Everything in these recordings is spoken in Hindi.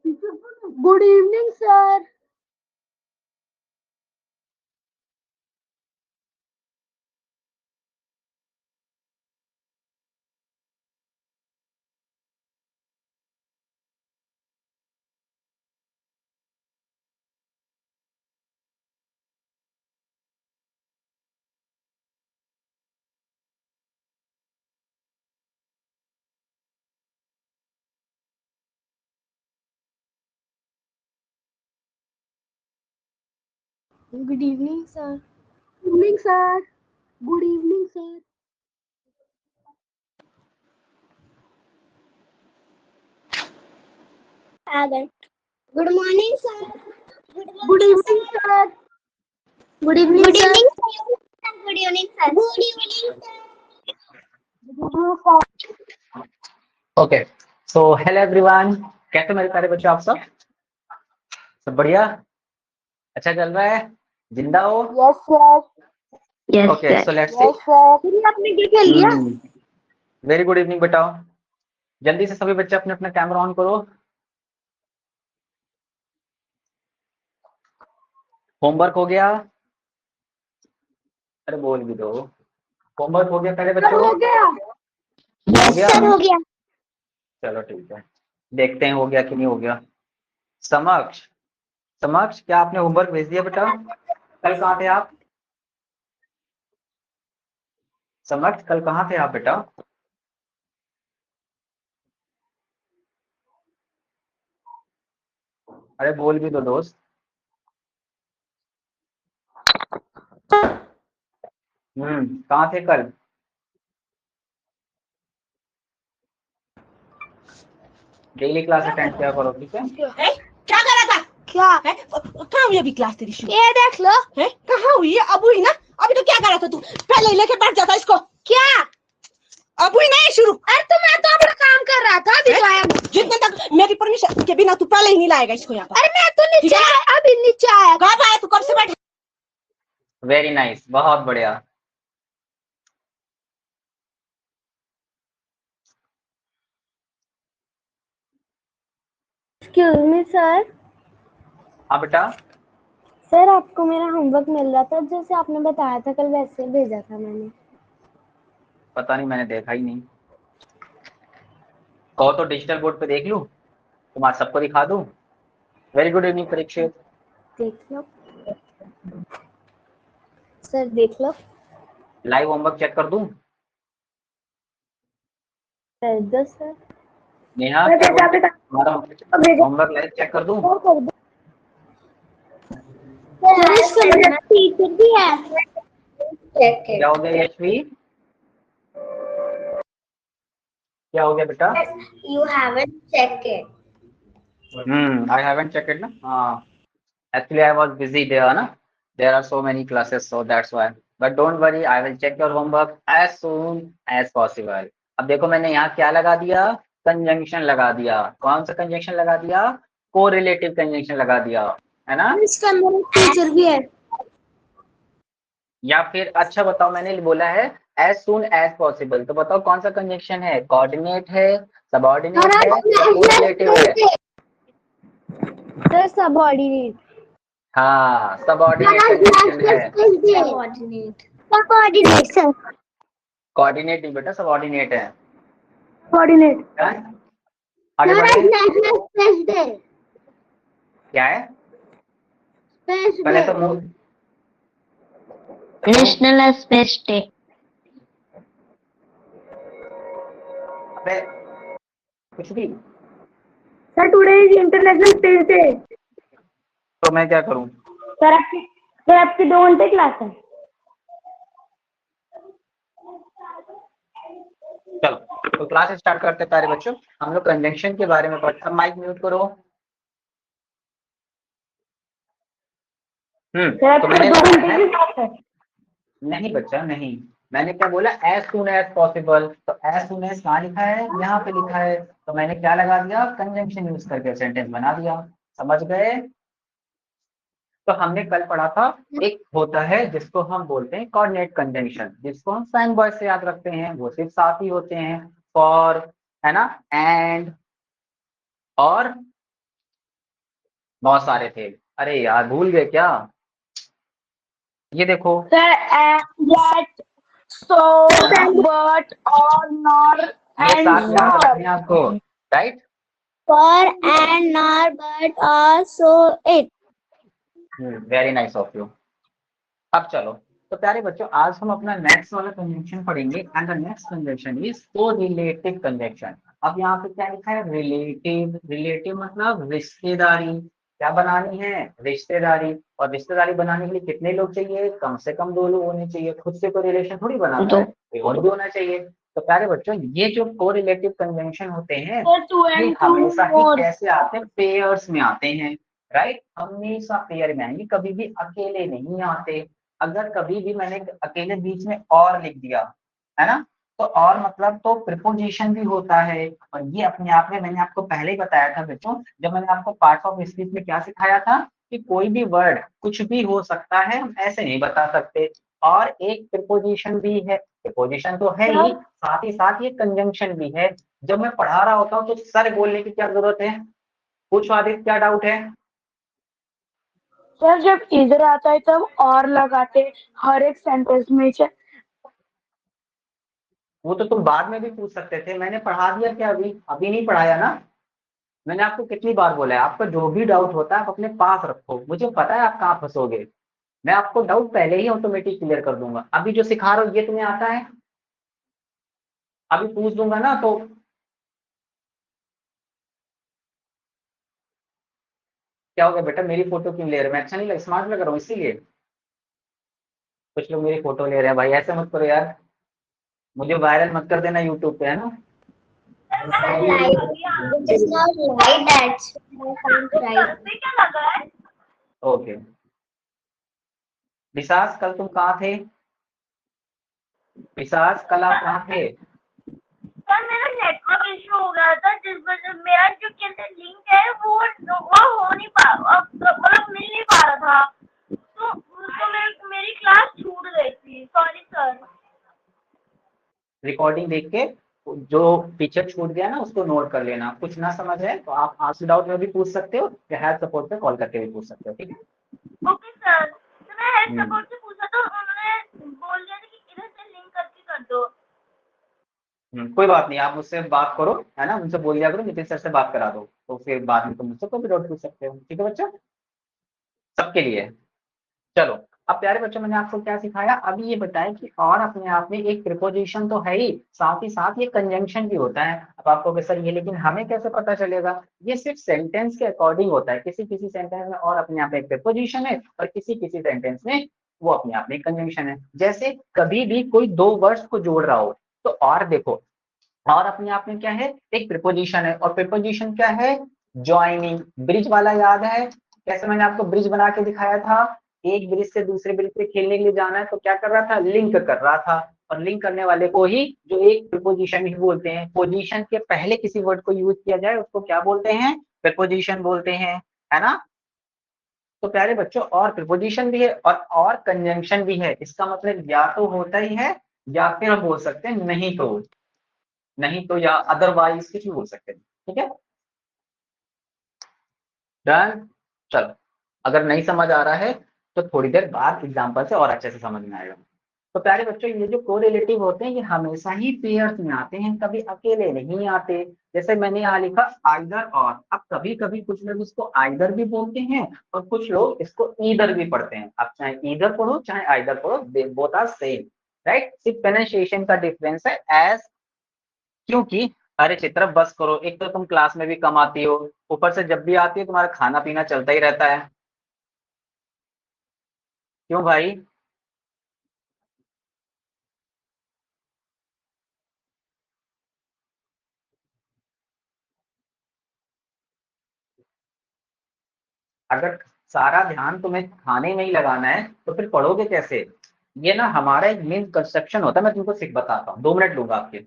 Good evening, sir. Good evening, sir. Good evening, sir. Good evening, sir. Agan. Good morning, sir. Good Good morning, evening, sir. sir. Good Good evening, sir. evening, sir. Good evening, sir. Good evening, sir. Good evening, sir. Okay so hello everyone, कैसे मेरे प्यारे बच्चों आप सब बढ़िया, अच्छा चल रहा है, जिंदा हो? Yes, sir. Yes, okay sir. So let's see. Yes, sir. फिर आपने क्या खेल लिया? वेरी गुड इवनिंग बेटा। जल्दी से सभी बच्चे अपने अपना कैमरा ऑन करो। होमवर्क हो गया? अरे बोल भी दो। होमवर्क हो गया पहले सर बच्चों? हो गया। हो Yes, गया? sir. हो गया. चलो ठीक है, देखते हैं हो गया कि नहीं हो गया। समक्ष, समक्ष क्या आपने होमवर्क भेज दिया बेटा? कल कहाँ थे आप? समक्ष कल कहाँ थे आप बेटा? अरे बोल भी दो दोस्त। कहाँ थे कल? डेली क्लास अटेंड किया करो, ठीक है? क्या कर रहा था? क्या? है? कहाँ हुई अभी क्लास तेरी शुरू? ये देख लो. है? कहाँ हुई है? अब हुई ना? अभी तो क्या कर रहा था तू? पहले ही लेके बैठ जाता इसको। क्या? अब हुई ना ये शुरू? अरे तो मैं तो अपना काम कर रहा था. अभी है? तो आया. जितने तक मेरी परमिशन के बिना तू पहले ही नहीं लाएगा इसको यहाँ पर। अरे मैं तो नीचे ठीक है? आया. अभी नीचे आया. कब आया तू? कब से बैठ? वेरी नाइस, बहुत बढ़िया। Excuse me, sir. हाँ बेटा, सर आपको मेरा होमवर्क मिल रहा था जैसे आपने बताया था कल, वैसे भेजा था मैंने. पता नहीं, मैंने देखा ही नहीं। कहो तो डिजिटल बोर्ड पे देख लूं, तुम्हारा सबको दिखा दूं। Very good evening Parikshit. देख लो सर, देख लो. लाइव होमवर्क चेक कर दूं? कर दो सर. नेहा मैं क्या भेजा बोलते बेटा। हो? हमारा अब भेजा। होमवर्क लाइव चेक कर दूं? और कर दो। सर इसको मेरा टीचर भी है. चेक क्या हो गया यशवी? क्या हो गया बेटा? You haven't checked it. I haven't check it ना। हाँ, actually I was busy there ना, there are so many classes, so that's why. But don't worry, I will check your homework as soon as possible. अब देखो मैंने यहाँ क्या लगा दिया, कंजंक्शन लगा दिया। कौन सा कंजंक्शन लगा दिया? कोरिलेटिव कंजंक्शन लगा दिया, है ना? इसका मेरा टीचर भी है. या फिर अच्छा बताओ, मैंने बोला है एज सून एज पॉसिबल, तो बताओ कौन सा कंजंक्शन है? कोऑर्डिनेट है, सबऑर्डिनेट है या कोरिलेटिव है? Sir subordinate. हाँ, सबऑर्डिनेट कंजंक्शन है। सबऑर्डिनेट. Subordinate sir. कोऑर्डिनेट नहीं बेटा, सबऑर्डिनेट है। कोऑर्डिनेट। क्या है? आगे बढ़े। National space day. क्या है? स्पेस पहले डे. तो मुंह नेशनल स्पेस डे. अबे कुछ भी। Sir today is international space day. तो मैं क्या करूं? सर आपकी 2 घंटे क्लास है। चलो तो क्लास स्टार्ट करते हैं प्यारे बच्चों। हम लोग कंजंक्शन के बारे में पढ़ते हैं। माइक म्यूट करो। सर तो आपकी मैंने 2 घंटे की क्लास है। नहीं बच्चा नहीं, मैंने क्या बोला? As soon as possible. तो एज सून एज कहाँ लिखा है? यहाँ पे लिखा है। तो मैंने क्या लगा दिया? कंजंक्शन यूज करके सेंटेंस बना दिया। समझ गए? तो हमने कल पढ़ा था, एक होता है जिसको हम बोलते हैं कोऑर्डिनेट कंजंक्शन, जिसको हम साइन वर्ड से याद रखते हैं। वो सिर्फ 7 ही होते हैं, फॉर, है ना, एंड, और बहुत सारे थे। अरे यार भूल गए क्या? ये देखो, sir that so but or nor ये and साथ याद nor रखने हैं आपको, right. for and nor but or so it very nice of you. अब चलो, तो प्यारे बच्चों आज हम अपना नेक्स्ट वाला कंजंक्शन पढ़ेंगे, and the next conjunction is correlative conjunction. अब यहाँ पे क्या लिखा है? रिलेटिव। रिलेटिव मतलब रिश्तेदारी। क्या बनानी है? रिश्तेदारी। और रिश्तेदारी बनाने के लिए कितने लोग चाहिए? कम से कम 2 लोग होने चाहिए। खुद से कोई रिलेशन थोड़ी बनाता है, एक और भी होना चाहिए। तो प्यारे बच्चों ये जो कोरिलेटिव कंजंक्शन होते हैं ये हमेशा ही कैसे आते हैं? पेयर्स में आते हैं, राइट। हमेशा पेयर में आएंगे, कभी भी अकेले नहीं आते। अगर कभी भी मैंने अकेले बीच में और लिख दिया, है ना, तो और मतलब तो प्रिपोजिशन भी होता है। और ये अपने आप में मैंने आपको पहले ही बताया था बच्चों, जब मैंने आपको पार्ट ऑफ स्पीच में क्या सिखाया था कि कोई भी वर्ड कुछ भी हो सकता है, हम ऐसे नहीं बता सकते। और एक प्रिपोजिशन भी है, प्रिपोजिशन तो है ही, साथ ही साथ ये कंजंक्शन भी है। जब मैं पढ़ा रहा होता हूँ तो सर बोलने की क्या जरूरत है? पूछो आदित्य, क्या डाउट है? सर जब इधर आता है तब और लगाते हर एक सेंटेंस में वो तो तुम बाद में भी पूछ सकते थे, मैंने पढ़ा दिया क्या? अभी अभी नहीं पढ़ाया ना। मैंने आपको कितनी बार बोला है, आपका जो भी डाउट होता है आप अपने पास रखो, मुझे पता है आप कहाँ फंसोगे। मैं आपको डाउट पहले ही ऑटोमेटिक क्लियर कर दूंगा। अभी जो सिखा रहा हूँ ये तुम्हें आता है? अभी पूछ दूंगा ना तो क्या हो गया बेटा? मेरी फोटो क्यों ले रहे हो? मैं अच्छा नहीं लग, स्मार्ट लग रहा हूँ इसीलिए? कुछ लोग मेरी फोटो ले रहे हैं भाई, ऐसे मत करो यार, मुझे वायरल मत कर देना यूट्यूब पे, है ना। it is not like that. I can't write. Okay. विशास कल तुम कहाँ थे? विशास कल आप कहाँ थे? सर मेरा नेटवर्क इशू हो गया था जिस वजह मेरा जो लिंक है वो हो नहीं पा मतलब मिल नहीं पा रहा था तो मेरी क्लास छूट गई थी। Sorry sir. रिकॉर्डिंग देख के जो पीछे छूट गया ना उसको नोट कर लेना। कुछ ना समझ है तो आप आंसर डाउट में भी पूछ सकते हो या हेल्प सपोर्ट पे कॉल करके भी पूछ सकते हो, ठीक है। Okay sir. तो मैं हेल्थ सपोर्ट से पूछा तो उन्होंने बोल दिया था कि इधर से लिंक करके कर दो। कोई बात नहीं, आप मुझसे बात करो, है ना, उनसे बोल दिया करो नितिन सर से बात करा दो, तो फिर बाद में तुम मुझसे कोई भी डाउट पूछ सकते हो, ठीक है बच्चा, सबके लिए। चलो, अब प्यारे बच्चों मैंने आपको क्या सिखाया? अभी ये बताया कि और अपने आप में एक प्रिपोजिशन तो है ही, साथ ही साथ ये कंजंक्शन भी होता है। अब आपको कि सर ये लेकिन हमें कैसे पता चलेगा? ये सिर्फ सेंटेंस के अकॉर्डिंग होता है, किसी किसी सेंटेंस में और अपने आप में एक प्रिपोजिशन है और किसी किसी सेंटेंस में वो अपने आप में एक कंजंक्शन है। जैसे कभी भी कोई 2 वर्ड्स को जोड़ रहा हो तो और देखो, और अपने आप में क्या है? एक प्रिपोजिशन है। और प्रिपोजिशन क्या है? ज्वाइनिंग। ब्रिज वाला याद है? कैसे मैंने आपको ब्रिज बना के दिखाया था? एक ब्रिज से दूसरे ब्रिज पे खेलने के लिए जाना है तो क्या कर रहा था? लिंक कर रहा था। और लिंक करने वाले को ही जो एक प्रिपोजिशन ही बोलते हैं। पोजीशन के पहले किसी वर्ड को यूज किया जाए उसको क्या बोलते हैं? प्रिपोजिशन बोलते हैं, है ना। तो प्यारे बच्चों और प्रिपोजिशन भी है और कंजंक्शन भी है। इसका मतलब या तो होता ही है या फिर हम बोल सकते हैं नहीं तो, नहीं तो या अदरवाइज कुछ भी बोल सकते हैं, ठीक है। डन। चलो, अगर नहीं समझ आ रहा है तो थोड़ी देर बाद एग्जांपल से और अच्छे से समझ में आएगा। तो प्यारे बच्चों ये जो कोरिलेटिव होते हैं ये हमेशा ही पेयर्स में आते हैं, कभी अकेले नहीं आते। जैसे मैंने यहाँ लिखा आइदर और। अब कभी कभी कुछ लोग इसको आइदर भी बोलते हैं और कुछ लोग इसको ईदर भी पढ़ते हैं। आप चाहे ईदर पढ़ो चाहे आइदर पढ़ो, बोथ आर सेम, राइट। सिर्फ प्रोनाउंसिएशन का डिफरेंस है। एज, क्योंकि अरे चित्र बस करो, एक तो तुम क्लास में भी कम आती हो, ऊपर से जब भी आती है तुम्हारा खाना पीना चलता ही रहता है। क्यों भाई? अगर सारा ध्यान तुम्हें खाने में ही लगाना है तो फिर पढ़ोगे कैसे? ये ना हमारा एक मेन कंसेप्शन होता है। मैं तुमको सिर्फ बताता हूँ, 2 मिनट लूंगा आपके।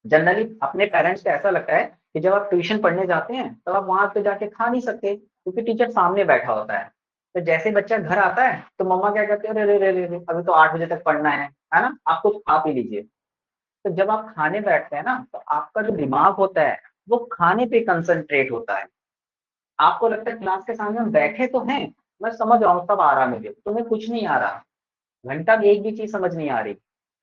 जनरली अपने पेरेंट्स को ऐसा लगता है कि जब आप ट्यूशन पढ़ने जाते हैं तब आप वहां पे जाके खा नहीं सकते क्योंकि टीचर सामने बैठा होता है। तो जैसे बच्चा घर आता है तो मम्मा क्या कहते हैं? अरे रे रे रे रे, अभी तो 8 बजे तक पढ़ना है ना, आप कुछ खा पी लीजिए। तो जब आप खाने बैठते हैं ना तो आपका जो दिमाग होता है वो खाने पे कंसंट्रेट होता है। आपको लगता है क्लास के सामने हम बैठे तो हैं, मैं समझ रहा हूँ सब आ रहा है मुझे, तुम्हें कुछ नहीं आ रहा, घंटा भी एक भी चीज समझ नहीं आ रही,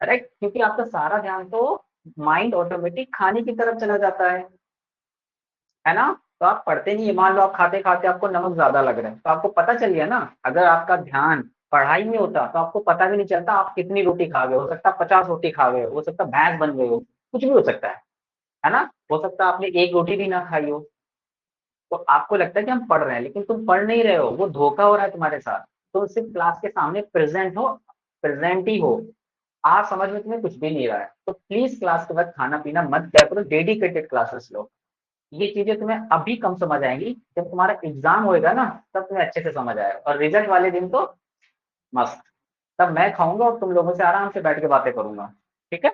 राइट, क्योंकि आपका सारा ध्यान तो माइंड ऑटोमेटिक खाने की तरफ चला जाता है ना। तो आप पढ़ते नहीं है, मान लो आप खाते खाते आपको नमक ज्यादा लग रहा है, तो आपको पता चल गया ना, अगर आपका ध्यान पढ़ाई में होता तो आपको पता भी नहीं चलता आप कितनी रोटी खा गए, हो सकता है 50 रोटी खा गए, हो सकता है भैंस बन गए हो, कुछ भी हो सकता है ना, हो सकता है आपने एक रोटी भी ना खाई हो। तो आपको लगता है कि हम पढ़ रहे हैं, लेकिन तुम पढ़ नहीं रहे हो, वो धोखा हो रहा है तुम्हारे साथ। तो सिर्फ क्लास के सामने प्रेजेंट हो, प्रेजेंट ही हो, आप समझ में तुम्हें कुछ भी नहीं रहा है, तो प्लीज क्लास के बाद खाना पीना मत किया करो, डेडिकेटेड क्लासेस लो। ये चीजें तुम्हें अभी कम समझ आएंगी, जब तुम्हारा एग्जाम होएगा ना तब तुम्हें अच्छे से समझ आएगा, और रिजल्ट वाले दिन तो मस्त, तब मैं खाऊंगा और तुम लोगों से आराम से बैठ के बातें करूंगा, ठीक है।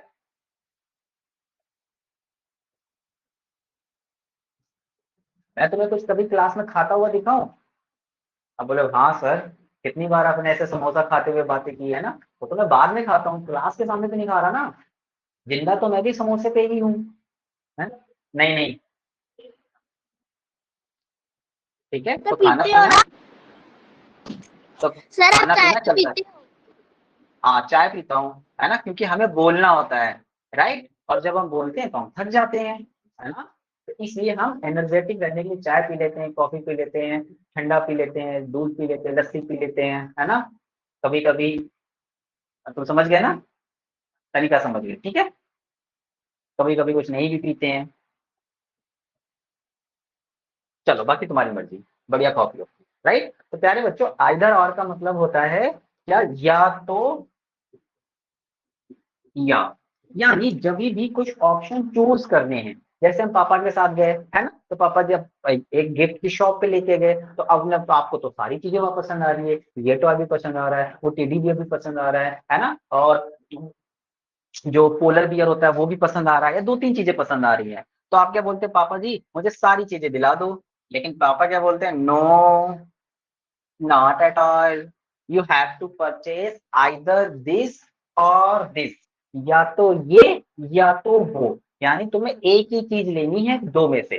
मैं तुम्हें कुछ कभी क्लास में खाता हुआ दिखाऊं? अब बोले हाँ सर, कितनी बार आपने ऐसे समोसा खाते हुए बातें की है ना, तो मैं बाद में खाता हूँ, क्लास के सामने तो नहीं खा रहा ना, जिंदा तो मैं भी समोसे पे ही हूँ, है। नहीं नहीं, ठीक है, तो तो खाना पीते हो पीना, ना तो सर, आप खाना चाय पीना तो चलता है। पीते हो? हाँ चाय पीता हूँ, है ना, क्योंकि हमें बोलना होता है, राइट, और जब हम बोलते हैं तो हम थक जाते हैं, है ना, तो इसलिए हम एनर्जेटिक रहने के लिए चाय पी लेते हैं, कॉफी पी लेते हैं, ठंडा पी लेते हैं, दूध पी लेते हैं, लस्सी पी लेते हैं, है ना, कभी कभी। तुम समझ गए ना, तरीका समझ गए, ठीक है। कभी कभी कुछ नहीं भी पीते हैं, चलो बाकी तुम्हारी मर्जी, बढ़िया खाओ पियो, राइट। तो प्यारे बच्चों, आइदर और का मतलब होता है क्या, या तो या, यानी जब भी कुछ ऑप्शन चूज करने हैं, जैसे हम पापा के साथ गए, है ना, तो पापा जब एक गिफ्ट की शॉप पे लेके गए, तो अब ना, तो आपको तो सारी चीजें वहां पसंद आ रही है, ये तो अभी पसंद आ रहा है, वो टेडी बियर भी पसंद आ रहा है ना, और जो पोलर बियर होता है वो भी पसंद आ रहा है, या दो तीन चीजें पसंद आ रही है, तो आप क्या बोलते हैं, पापा जी मुझे सारी चीजें दिला दो, लेकिन पापा क्या बोलते हैं, no, not at all, you have to purchase either this or this, या तो ये या तो वो, यानी तुम्हें एक ही चीज लेनी है दो में से,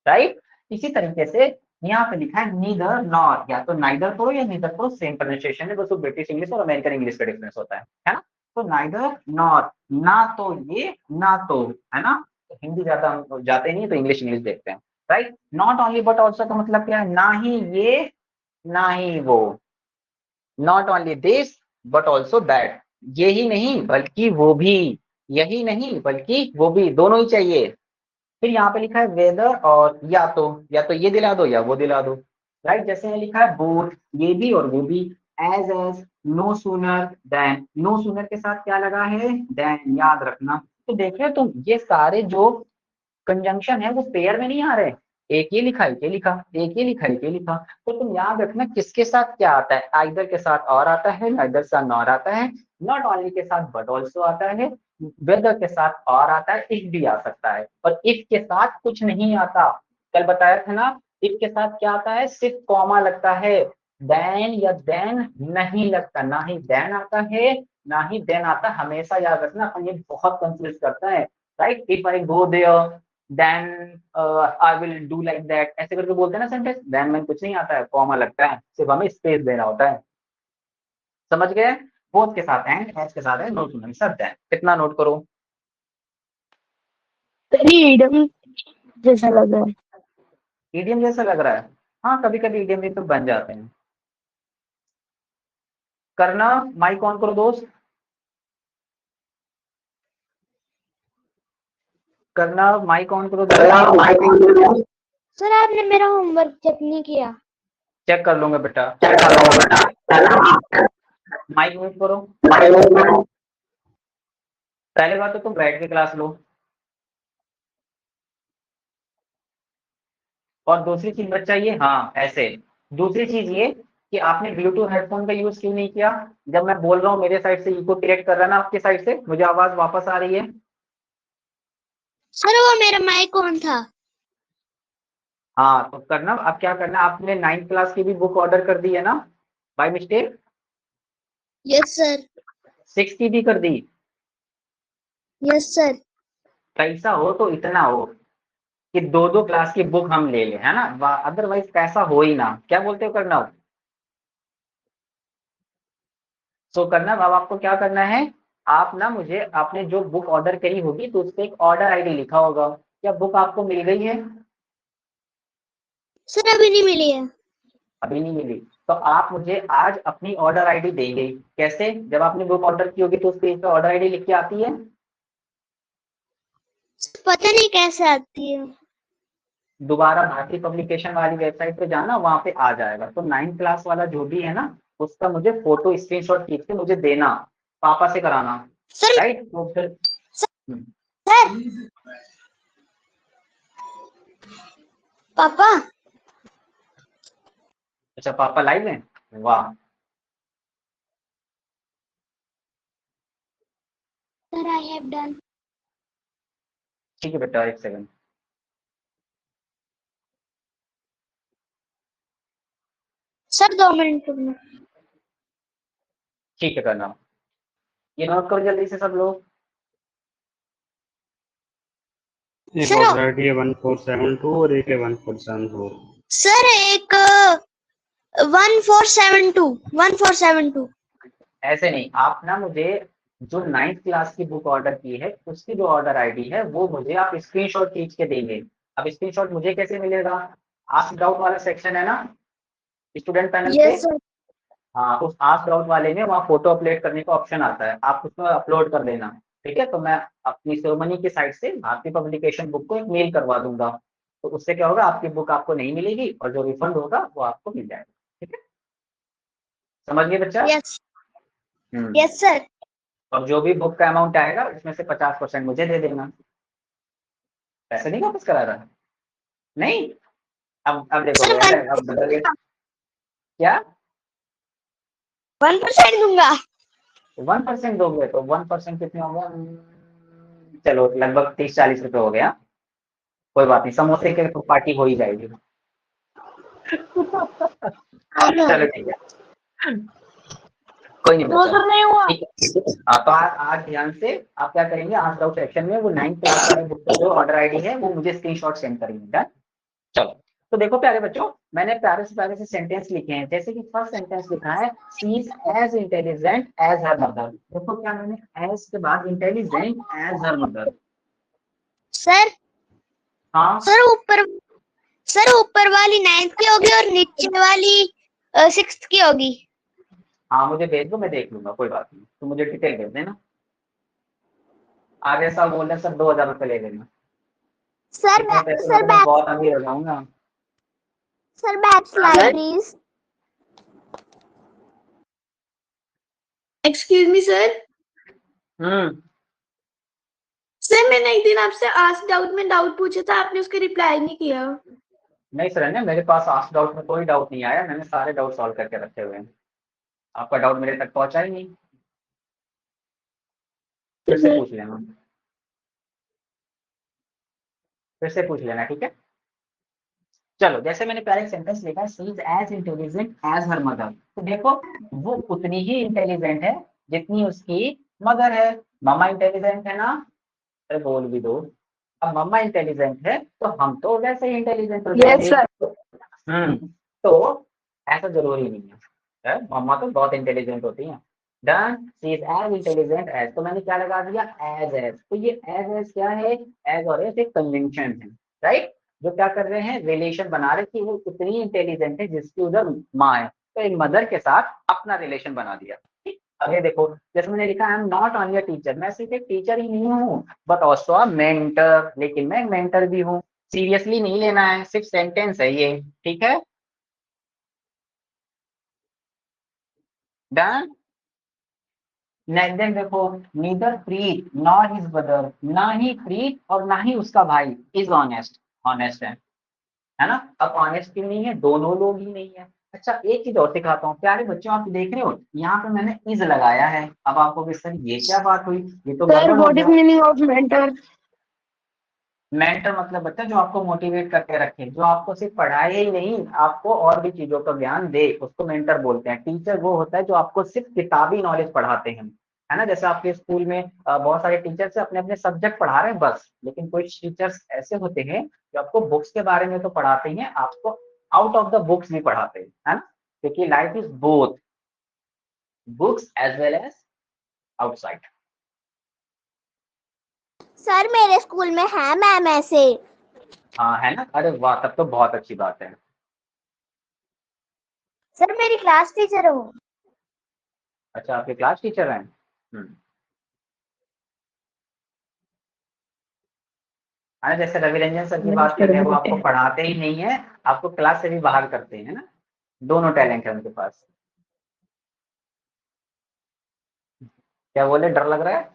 राइट। इसी तरीके से यहाँ पे लिखा है नीदर नॉर, या तो नाइदर करो या नीदर करो, सेम प्रोनाउंसिएशन है, बस वो ब्रिटिश इंग्लिश और अमेरिकन इंग्लिश का डिफरेंस होता है ना। तो नाइदर नॉर, ना तो ये ना तो, है ना, तो हिंदी ज्यादा हम जाते नहीं, तो इंग्लिश इंग्लिश देखते हैं, right. Not only but also का मतलब क्या है, ना ही ये ना ही वो, not only this but also that, ये ही नहीं बल्कि वो भी, यही नहीं बल्कि वो भी, दोनों ही चाहिए। फिर यहाँ पे लिखा है वेदर, और या तो ये दिला दो या वो दिला दो, राइट, जैसे यहाँ लिखा है बोथ, ये भी और वो भी, as no sooner than, no sooner के साथ क्या लगा है, देन, याद रखना। तो देख रहे हो तुम, ये सारे जो कंजंक्शन है वो पेयर में नहीं आ रहे, एक ये लिखा एक ये लिखा, एक ये लिखा एक ये लिखा, तो तुम याद रखना किसके साथ क्या आता है, आइदर के साथ और आता है, नाइदर के साथ नॉर आता है, नॉट ओनली के साथ बट ऑल्सो आता है, वेदर के साथ और आता है, इफ भी आ सकता है, और इफ के साथ कुछ नहीं आता, कल बताया था ना, इफ के साथ क्या आता है, सिर्फ कॉमा लगता है, देन या देन नहीं लगता, ना ही देन आता है ना ही देन आता, हमेशा याद रखना, अपन ये बहुत कंफ्यूज करता है, right, if I go there then I will do like that, ऐसे करके बोलते हैं ना सेंटेंस, देन में कुछ नहीं आता है, कॉमा लगता है, सिर्फ हमें स्पेस देना होता है, समझ गए। बोथ के साथ एंड, एज के साथ है, नोट के साथ देन, कितना नोट करो, फ्रीडम जैसा लग रहा है। ईडीएम जैसा लग रहा है, हाँ कभी कभी ईडीएम भी तो बन जाते हैं। करना, माइक ऑन करो दोस्त, करना माइक ऑन करो दोस्त, सर, आपने मेरा होमवर्क चेक नहीं किया। चेक कर लूंगा बेटा, माइक म्यूट करो, पहले बात तो तुम बैठ के क्लास लो, और दूसरी चीज बच्चा ये, हाँ ऐसे, दूसरी चीज ये कि आपने ब्लूटूथ हेडफोन का यूज क्यों नहीं किया, जब मैं बोल रहा हूँ मेरे साइड से इको क्रिएट कर रहा है ना, आपकी साइड से मुझे आवाज वापस आ रही है, सर, वो मेरा माइक ऑन था। हाँ तो करना, अब क्या करना, आपने 9th क्लास की भी बुक ऑर्डर कर दी है ना बाय मिस्टेक, यस सर। 6 की भी कर दी, यस सर। पैसा हो तो इतना हो, कि दो दो क्लास की बुक हम ले लें, है ना, अदरवाइज पैसा हो ही ना। क्या बोलते हो करना? सो करना अब आपको क्या करना है, आप ना मुझे आपने जो बुक ऑर्डर करी होगी तो उस पर एक ऑर्डर आईडी लिखा होगा। क्या बुक आपको मिल गई है? सर अभी नहीं मिली है। अभी नहीं मिली, तो आप मुझे आज अपनी ऑर्डर आईडी देंगे। कैसे? जब आपने बुक ऑर्डर की होगी तो उस पेज पे ऑर्डर आईडी लिख के आती है। पता नहीं कैसे आती है। दोबारा भारतीय पब्लिकेशन वाली वेबसाइट पे जाना, वहां पे आ जाएगा। तो 9th क्लास वाला जो भी है ना, उसका मुझे फोटो स्क्रीनशॉट खींच के मुझे देना, पापा से कराना, सर राइट? तो फिर सर पापा अच्छा, पापा लाइव हैं, वाह। Sir I have done. ठीक है बेटा, एक सेकंड। सर 2 मिनट रुकना। ठीक है करना, ये नोट करो जल्दी से सब लोग। एक सर ऑर्डर आईडी है 1472 और एक है 1474। सर एक 1472 ऐसे नहीं, आप ना मुझे जो 9th क्लास की बुक ऑर्डर की है उसकी जो ऑर्डर आईडी है वो मुझे आप स्क्रीनशॉट खींच के देंगे। अब स्क्रीनशॉट मुझे कैसे मिलेगा? आस्क डाउट वाला सेक्शन है ना स्टूडेंट पैनल पे, यस सर। हाँ, उस आस्क डाउट वाले में वहाँ फोटो अपलोड करने का ऑप्शन आता है, आप उसमें अपलोड कर देना। ठीक है, तो मैं अपनी सेरेमनी की साइट से भारतीय पब्लिकेशन बुक को एक मेल करवा दूंगा। तो उससे क्या होगा, आपकी बुक आपको नहीं मिलेगी और जो रिफंड होगा वो आपको मिल जाएगा। ठीक है, समझ गए बच्चा? Yes hmm. Yes sir. और जो भी बुक का अमाउंट आएगा उसमें से 50% मुझे दे देना। पैसे नहीं वापस करा रहा? नहीं? अब देखो सर अब बदल गया। क्या? 1% दूंगा। 1% दोगे? तो 1% कितने हो गया? चलो लगभग 30-40 रुपए हो गया। कोई बात नहीं, समोसे के तो पार्टी हो ही जाएगी। चलो ठीक है, कोई नहीं बचा। नहीं हुआ। ठीक है, तो आज ध्यान से आप क्या करेंगे, आज डाउट सेक्शन में वो 9th क्लास वाली बुक का जो ऑर्डर आईडी है वो मुझे स्क्रीनशॉट सेंड करेंगे। डन? चलो, तो देखो प्यारे बच्चों, मैंने प्यारे से सेंटेंस लिखे हैं। जैसे कि फर्स्ट सेंटेंस लिखा है, she is as intelligent as her mother. देखो क्या मैंने एज के बाद intelligent as her mother. Sir हाँ, सर ऊपर वाली 9th की होगी और नीचे वाली 6th की होगी। हाँ, मुझे भेज दो, मैं देख लूंगा, कोई बात नहीं। तो मुझे डिटेल भेज देना। आगे साल बोल रहे सर 2000 रुपये ले लेना। सर इतने पैसे में सर तो मैं बहुत अमीर हो जाऊंगा। Back slide please. Excuse me sir. Hmm. Sir मैंने एक दिन आपसे आस्क डाउट में डाउट पूछा था, आपने उसका रिप्लाई नहीं किया। नहीं सर, है मेरे पास आस्क डाउट में कोई डाउट नहीं आया, मैंने सारे डाउट सॉल्व करके रखे हुए हैं। आपका डाउट मेरे तक पहुंचा ही नहीं, फिर से पूछ लेना, फिर से पूछ लेना, ठीक है? चलो, जैसे मैंने पहले एक सेंटेंस लिखा है, she is as intelligent as her mother. तो देखो, वो उतनी ही इंटेलिजेंट है जितनी उसकी मदर है। मम्मा इंटेलिजेंट है ना? अरे बोल भी दो। अब मम्मा इंटेलिजेंट है तो हम तो वैसे ही इंटेलिजेंट हो जाएंगे। तो ऐसा जरूरी नहीं है, मम्मा तो बहुत इंटेलिजेंट होती हैं। Done, she is as intelligent as, तो मैंने क्या लगा दिया, एज। तो ये एज क्या है? एज और एज एक कंजंक्शन है, राइट? जो क्या कर रहे हैं, रिलेशन बना रहे कि वो उतनी इंटेलिजेंट है जिसकी उधर माँ है, तो एक मदर के साथ अपना रिलेशन बना दिया। ठीक? अब ये देखो, जैसे मैंने लिखा, I am not only a teacher, मैं सिर्फ एक टीचर ही नहीं हूँ, बट ऑल्सो अ मेंटर, लेकिन मैं मेंटर भी हूँ। सीरियसली नहीं लेना है, सिर्फ सेंटेंस है ये, ठीक है? डन। देन देखो, नीदर प्रीत नॉर हिज ब्रदर, ना ही प्रीत और ना ही उसका भाई इज ऑनेस्ट, ऑनेस्ट है ना? अब ऑनेस्ट क्यों नहीं है? दोनों लोग ही नहीं है। अच्छा, एक चीज और सिखाता हूँ प्यारे बच्चों, आप देख रहे हो यहाँ पे मैंने इज लगाया है। अब आपको भी सर ये क्या बात हुई, ये तो गड़बड़ हो गया। Meaning of mentor? मेंटर मतलब बच्चा जो आपको मोटिवेट करके रखे, जो आपको सिर्फ पढ़ाए ही नहीं, आपको और भी चीजों का ज्ञान दे, उसको मेंटर बोलते हैं। टीचर वो होता है जो आपको सिर्फ किताबी नॉलेज पढ़ाते हैं, है ना। जैसे आपके स्कूल में बहुत सारे टीचर्स अपने अपने सब्जेक्ट पढ़ा रहे हैं बस, लेकिन कुछ टीचर्स ऐसे होते हैं जो आपको बुक्स के बारे में तो पढ़ाते ही हैं, आपको आउट ऑफ द बुक्स भी पढ़ाते हैं, है ना। क्योंकि life is both books as well as outside. सर मेरे स्कूल में है मैम ऐसे। हाँ है ना, अरे वाह, तब तो बहुत अच्छी बात है। सर मेरी क्लास टीचर है वो। अच्छा, आपके क्लास टीचर हैं। हाँ, जैसे रवि रंजन सर की बात कर रहे हैं, वो आपको पढ़ाते ही नहीं है, आपको क्लास से भी बाहर करते हैं, है ना। दोनों टैलेंट है उनके पास। क्या बोले, डर लग रहा है।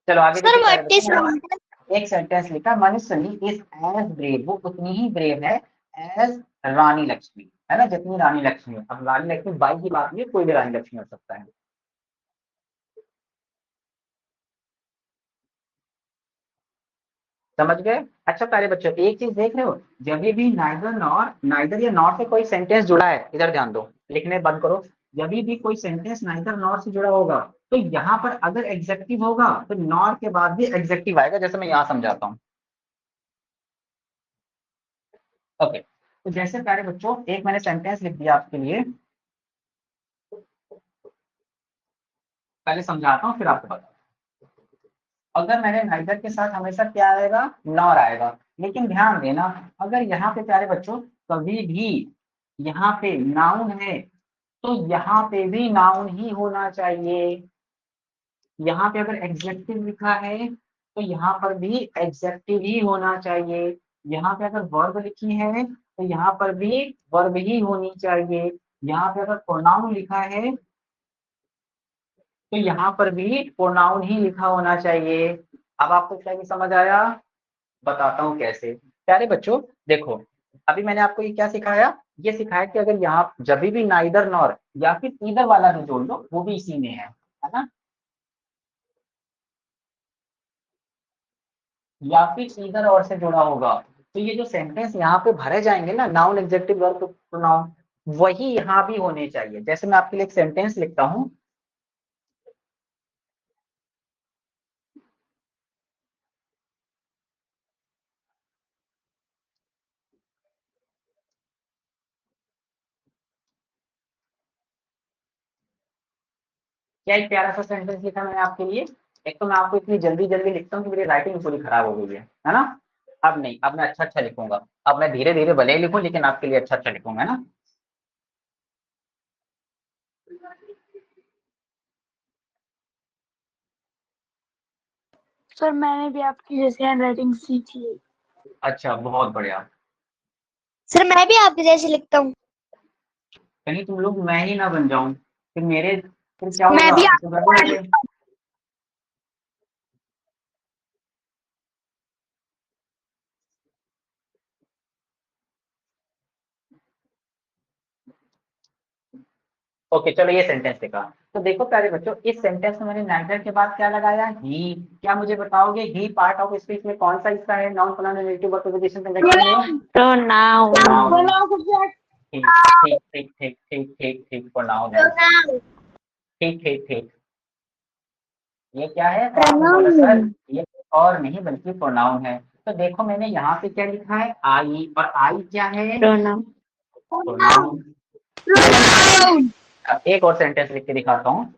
चलो आगे सर देखिए क्या है व्हाट इज बच्चों। एक सेंटेंस लिखा, मनुष्यनी इज एज ब्रेव, वो उतनी ही ब्रेव है एज रानी लक्ष्मी, है ना, जितनी रानी लक्ष्मी है। अब रानी लक्ष्मी बाई की बात नहीं है, कोई भी रानी लक्ष्मी हो सकता है। समझ गए। अच्छा प्यारे बच्चों, एक चीज देख रहे हो, जब भी नाइदर नॉर, नाइदर या नॉट से कोई सेंटेंस जुड़ा है, इधर ध्यान दो, लिखने बंद करो। जब भी कोई सेंटेंस नाइदर नॉर से जुड़ा होगा, तो यहाँ पर अगर एग्जेक्टिव होगा तो नॉर के बाद भी एग्जेक्टिव आएगा, जैसे मैं यहाँ समझाता हूँ। ओके, तो जैसे प्यारे बच्चों, एक मैंने सेंटेंस लिख दिया आपके लिए, पहले समझाता हूँ फिर आपको बताता हूँ। अगर मैंने नाइदर के साथ हमेशा क्या आएगा, नॉर आएगा, लेकिन ध्यान देना, अगर यहाँ पे प्यारे बच्चों कभी भी यहाँ पे नाउन है, तो यहाँ पे भी नाउन ही होना चाहिए। यहाँ पे अगर एग्जेक्टिव लिखा है, तो यहाँ पर भी एग्जेक्टिव ही होना चाहिए। यहाँ पे अगर वर्ब लिखी है, तो यहाँ पर भी वर्ब ही होनी चाहिए। यहाँ पे अगर प्रोनाउन लिखा है, तो यहाँ पर भी प्रोनाउन ही लिखा होना चाहिए। अब आपको क्या ये समझ आया, बताता हूँ कैसे। प्यारे बच्चों देखो, अभी मैंने आपको ये क्या सिखाया, ये सिखाया कि अगर यहाँ जब भी नाइदर नॉर या फिर ईदर वाला भी जोड़ दो, वो भी इसी में है ना, या फिर ईदर और से जुड़ा होगा, तो ये जो सेंटेंस यहाँ पे भरे जाएंगे ना, नाउन एग्जेक्टिव वर्ब प्रोनाउन, वही यहाँ भी होने चाहिए। जैसे मैं आपके लिए एक सेंटेंस लिखता हूँ, क्या एक प्यारा सा सेंटेंस लिखा मैंने आपके लिए। एक तो मैं आपको इतनी जल्दी जल्दी लिखता हूँ कि मेरी राइटिंग पूरी खराब हो गई है ना। अब नहीं, अब मैं अच्छा अच्छा लिखूंगा, अब मैं धीरे धीरे भले ही लिखूं, लेकिन आपके लिए अच्छा अच्छा लिखूंगा, है ना। सर मैंने भी आपकी जैसे हैंड राइटिंग सीखी है। अच्छा, बहुत बढ़िया। सर मैं भी आपके जैसे लिखता हूँ। कहीं तुम लोग मैं ही ना बन जाऊं, फिर मेरे, फिर क्या मैं होगा, भी तो गड़बड़ हो गई। ओके चलो, ये सेंटेंस लिखा। तो देखो प्यारे बच्चों, इस सेंटेंस में मैंने नाइदर के बाद क्या लगाया, ही। क्या मुझे बताओगे, ही पार्ट ऑफ स्पीच में कौन सा हिस्सा है, noun pronoun negative verb preposition conjunction में। प्रोनाउन। Noun। ठीक ठीक ठीक ठीक ठीक ठीक ठीक, प्रोनाउन है। ठीक ठीक ठीक, ये क्या है, तो आपने बोला सर ये और नहीं बल्कि प्रोनाउन है। तो देखो मैंने यहाँ पे क्या लिखा है, आई, और आई क्या है, प्रोनाउन। प्रोनाउन। अब एक और सेंटेंस लिख के दिखाता हूँ।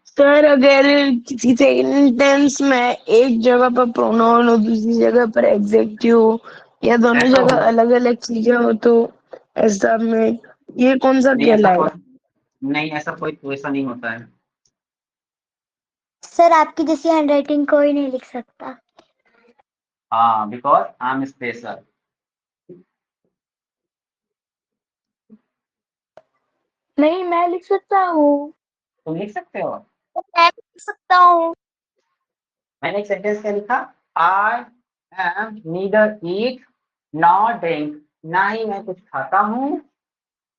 सर अगर किसी सेंटेंस में एक जगह पर प्रोनाउन हो, दूसरी जगह पर एग्जेक्टिव हो, या दोनों ऐसा जगह हो अलग अलग चीजें हो, तो ऐसा में ये कौन सा नहीं, ऐसा कोई कहलाएगा? नहीं, ऐसा कोई वैसा नहीं होता है। सर आपकी जैसी हैंडराइटिंग कोई नहीं लिख सकता। हाँ, बिकॉज आई एम स्पेशल। नहीं, मैं लिख सकता हूँ। तुम लिख सकते हो। मैं भी लिख सकता हूँ। मैंने एक सेंटेंस क्या लिखा, I am neither eat not drink, ना ही मैं कुछ खाता हूँ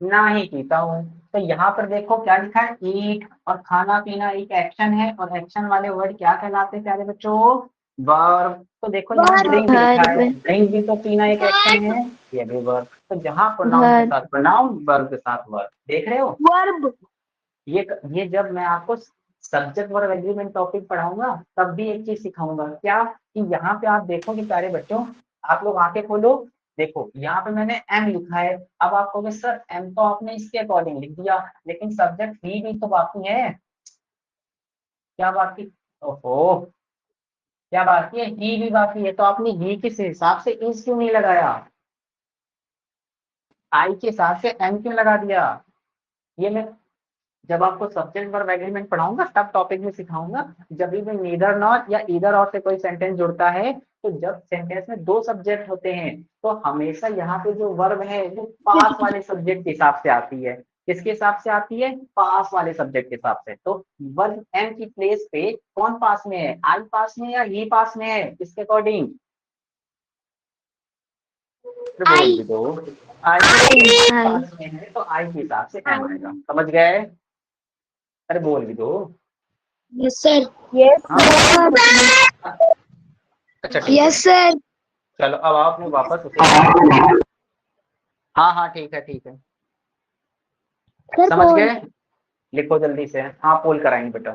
ना ही पीता हूँ। तो यहाँ पर देखो क्या लिखा है, ईट, और खाना पीना एक एक्शन है, और एक्शन वाले वर्ड क्या कहलाते हैं प्यारे बच्चों, वर्ब। तो देखो यहाँ ड्रिंक लिखा है, ड्रिंक भी तो पीना एक एक्शन है, ये भी वर्ब। तो जहाँ प्रोनाउन के घर साथ प्रोनाउन, वर्ब के साथ वर्ब, देख रहे हो। वर्ब। ये जब मैं आपको सब्जेक्ट वर्ब एग्रीमेंट टॉपिक पढ़ाऊंगा तब भी एक चीज सिखाऊंगा, क्या कि यहाँ पे आप देखो कि प्यारे बच्चों, आप लोग आंखें खोलो, देखो यहाँ पे मैंने एम लिखा है। अब आप कहोगे सर एम तो आपने इसके अकॉर्डिंग लिख दिया, लेकिन सब्जेक्ट ही भी तो बाकी है। क्या बाकी? ओहो, क्या बाकी है? ही भी बाकी है। तो आपने ही किस हिसाब से इज क्यों नहीं लगाया? आई के हिसाब से एम क्यों लगा दिया? ये मैं जब आपको सब्जेक्ट वर्ब एग्रीमेंट पढ़ाऊंगा तब टॉपिक में सिखाऊंगा। जब भी नीदर नॉट या ईदर और से कोई सेंटेंस जुड़ता है, तो जब सेंटेंस में दो सब्जेक्ट होते हैं तो हमेशा यहाँ पे जो वर्ब है वो पास वाले सब्जेक्ट के हिसाब से आती है। किसके हिसाब से आती है? पास वाले सब्जेक्ट के हिसाब से। तो वर्ब एम की प्लेस पे कौन पास में है? आई पास में या ही पास में है? किसके अकॉर्डिंग? बोल भी दो। आई पास में है तो आई के हिसाब से एम आएगा। समझ गए? अरे बोल भी दो। Yes sir. यस हाँ। अच्छा ठीक है, यस सर। चलो अब आपने वापस उसे, हाँ हाँ ठीक है ठीक है, समझ गए। लिखो जल्दी से। हाँ पोल कराएंगे बेटा।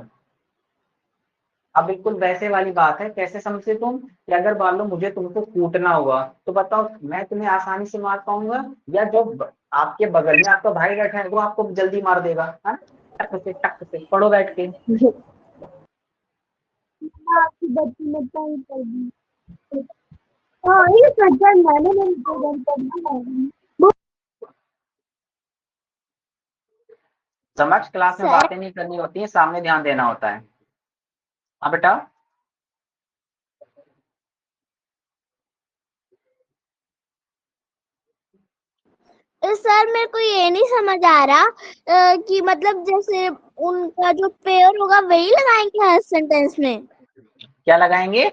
अब बिल्कुल वैसे वाली बात है, कैसे समझे तुम कि अगर मान लो मुझे तुमको कूटना हुआ तो बताओ मैं तुम्हें आसानी से मार पाऊंगा, या जो आपके बगल में आपका भाई बैठा है वो आपको जल्दी मार देगा, है ना? टक से पढ़ो बैठ के। आपकी बच्ची ने तंग कर दी। हाँ ये सज्जन मैंने तंग कर दी। समझ, क्लास में बातें नहीं करनी होती है, सामने ध्यान देना होता है। हाँ बेटा। सर मेरे को ये नहीं समझ आ रहा कि मतलब जैसे उनका जो पेयर होगा वही लगाएंगे हर सेंटेंस में। क्या लगाएंगे?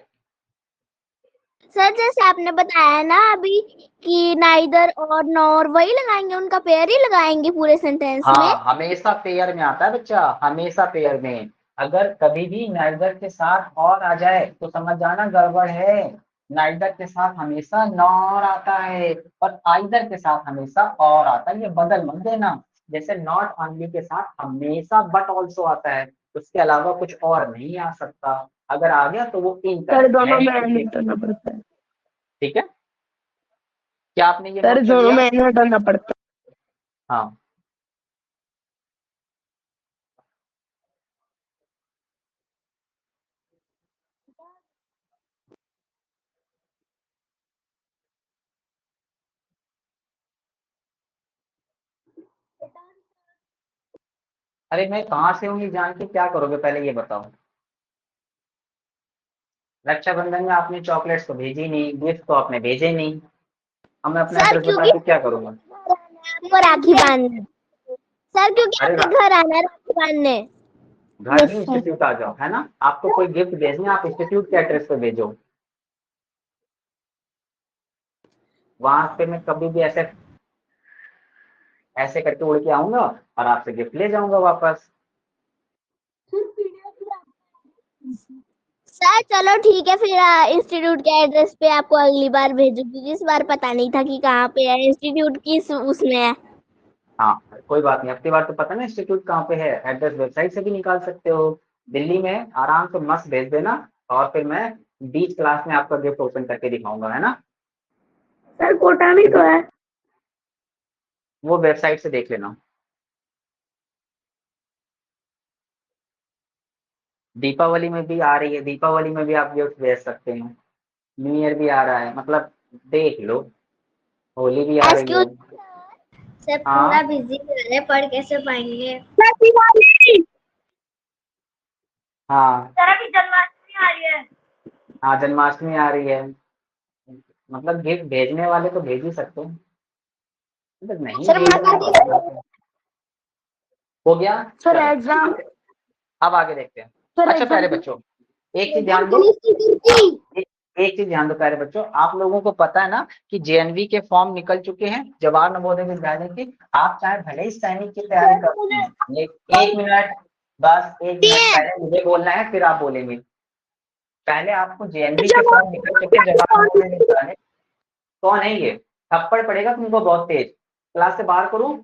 सर जैसे आपने बताया ना अभी कि नाइदर और नॉर, वही लगाएंगे, उनका पेयर ही लगाएंगे पूरे सेंटेंस में। हाँ हमेशा पेयर में आता है बच्चा, हमेशा पेयर में। अगर कभी भी नाइदर के साथ और आ जाए तो समझ जाना गड़बड़ है। नाइदर के साथ हमेशा नॉर आता है और आइदर के साथ हमेशा और आता है, ये बदल मत देना। जैसे नॉट ओनली के साथ हमेशा बट ऑल्सो आता है, उसके अलावा कुछ और नहीं आ सकता। अगर आ गया तो वो इन सर करेक्ट दोनों है। में एंड करना पड़ता है। ठीक है, क्या आपने ये सर नोट कर दोनों लिया? में एंड हटाना पड़ता हाँ अरे मैं कहाँ से हूँ ये जान के क्या करोगे, पहले ये बताओ। रक्षाबंधन में आपने चॉकलेट्स तो भेजी नहीं, गिफ्ट तो आपने भेजे नहीं, अब मैं अपना सर एड्रेस बता क्योंकि के क्या करूंगा? आपको राखी बांधने, सर क्योंकि अरे आपके घर आना है राखी बांधने। घर नहीं, इंस्टीट्यूट आ जाओ, है ना? आपको कोई गिफ्ट भेजना है आप इंस्टीट्यूट के एड्रेस पे भेजो। वहां पे मैं कभी भी ऐसे ऐसे करके उड़ के आऊंगा और आपसे गिफ्ट ले जाऊंगा वापस। सर चलो ठीक है फिर इंस्टीट्यूट के एड्रेस पे आपको अगली बार भेजो, क्योंकि इस बार पता नहीं था कि कहाँ पे है इंस्टीट्यूट, किस उसमें है। हाँ कोई बात नहीं, अगली बार तो पता ना इंस्टीट्यूट कहाँ पे है, एड्रेस वेबसाइट से भी निकाल सकते हो। दिल्ली में आराम से मस्त भेज देना और फिर मैं बीच क्लास में आपका गिफ्ट ओपन करके दिखाऊंगा, है ना? सर कोटा में तो है। वो वेबसाइट से देख लेना। दीपावली में भी आ रही है, दीपावली में भी आप गिफ्ट भेज सकते हैं। न्यू ईयर भी आ रहा है, मतलब देख लो, होली भी आ रही है। एक्सक्यूज सर, पूरा हाँ बिजी है, पढ़ कैसे पाएंगे? सर दिवाली। हाँ सर अभी जन्माष्टमी आ रही है। हाँ जन्माष्टमी आ रही है, मतलब गिफ्ट भेजने वाले तो भेज ही सकते हैं, मतलब नहीं सर भेजने माता वाले हो गया। सर चलो एग्जाम। अब आगे देखते हैं। सर अच्छा एग्जाम प्यारे बच्चों, एक चीज ध्यान दो, एक एक चीज ध्यान दो प्यारे बच्चों, आप लोगों को पता है ना कि जेएनवी के फॉर्म निकल चुके हैं, जवाहर नवोदय विद्यालय के। आप चाहे भले ही सैनिक की तैयारी करते हैं, लेकिन एक मिनट, बस एक मिनट पहले मुझे बोलना है फिर आप बोलेंगे। पहले आपको जेएनवी के फॉर्म निकल चुके हैं, जवाहर नवोदय विद्यालय। कौन है ये? थप्पड़ पड़ेगा तुमको बहुत तेज। क्लास से बाहर करूं?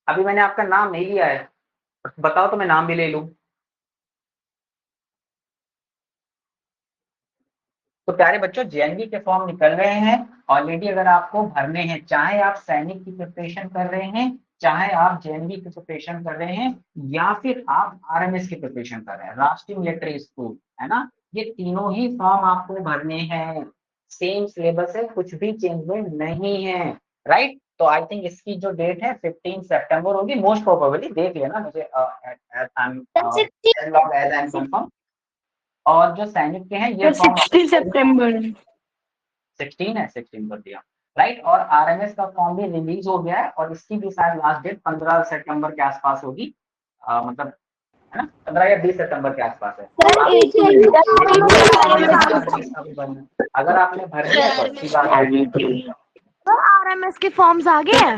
अभी मैंने आपका नाम नहीं लिया है, बताओ तो मैं नाम भी ले लूं। तो प्यारे बच्चों, जेएनवी के फॉर्म निकल रहे हैं ऑलरेडी। अगर आपको भरने हैं, चाहे आप सैनिक की प्रिपरेशन कर रहे हैं, चाहे आप जेएनवी की प्रिपरेशन कर रहे हैं, या फिर आप आरएमएस की प्रिपरेशन कर रहे हैं, राष्ट्रीय मिलिट्री स्कूल, है ना, ये तीनों ही फॉर्म आपको भरने हैं। सेम सिलेबस है, कुछ भी चेंजमेंट नहीं है, राइट। तो आई थिंक इसकी जो डेट है 15 सितंबर होगी मोस्ट प्रोबेबली, देख लेना मुझे एज एम कंफर्म। और जो सैनिक के हैं ये सर फॉर्म 16 सितंबर। 16 है, 16 कर दिया, राइट। और आरएमएस का फॉर्म भी रिलीज हो गया है और इसकी भी शायद लास्ट डेट 15 सितंबर के आसपास होगी, मतलब है ना, 15 या 20 सितंबर के आसपास है। सर आप- 18 अगर आपने भर दिया तो अच्छी बात है। सर आरएमएस के फॉर्म्स आ गए हैं?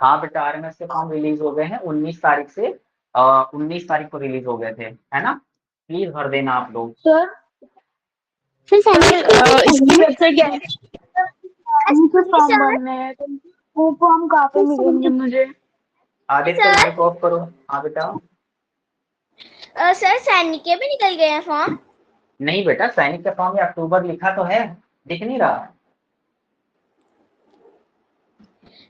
हाँ बेटा, आरएमएस के फॉर्म रिलीज हो गए हैं 19 तारीख से, 19 तारीख को रिलीज हो गए थे, है ना। प्लीज भर देना आप लोग। सर इसकी वेबसाइट क्या है? फॉर्म भरने हैं, वो फॉर्म कहाँ पे मिलेंगे मुझे? आदित्य माइक ऑफ करो। हाँ बेटा। सर सैनिक के भी निकल गए हैं फॉर्म? नहीं बेटा, सैनिक का फॉर्म ये अक्टूबर लिखा तो है, दिख नहीं रहा।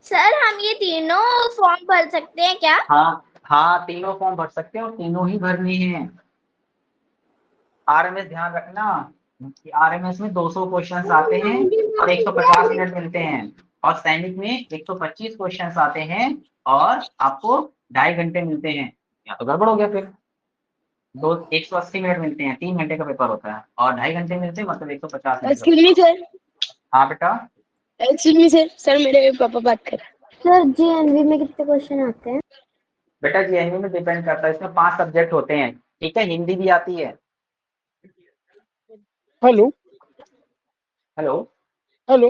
सर हम ये तीनों फॉर्म भर सकते हैं क्या? हाँ हाँ, तीनों फॉर्म भर सकते हैं और तीनों ही भरने हैं। आरएमएस ध्यान रखना कि आरएमएस में 200 क्वेश्चंस आते हैं और 150 मिनट मिलते हैं, और सैनिक में 125 क्वेश्चंस आते हैं और आपको 2.5 घंटे मिलते हैं। या तो गड़बड़ हो गया फिर, 180 मिनट मिलते हैं, 3 घंटे का पेपर होता है, और 2.5 घंटे मिलते हैं, मतलब 150 मिनट एक्सक्यूज मी सर। हाँ बेटा। एक्सक्यूज मी सर, सर मेरे पापा बात कर रहे सर जेएनवी में कितने क्वेश्चन आते हैं? बेटा जेएनयू में डिपेंड करता है, इसमें 5 सब्जेक्ट होते हैं, ठीक है, हिंदी भी आती है। Hello hello. Hello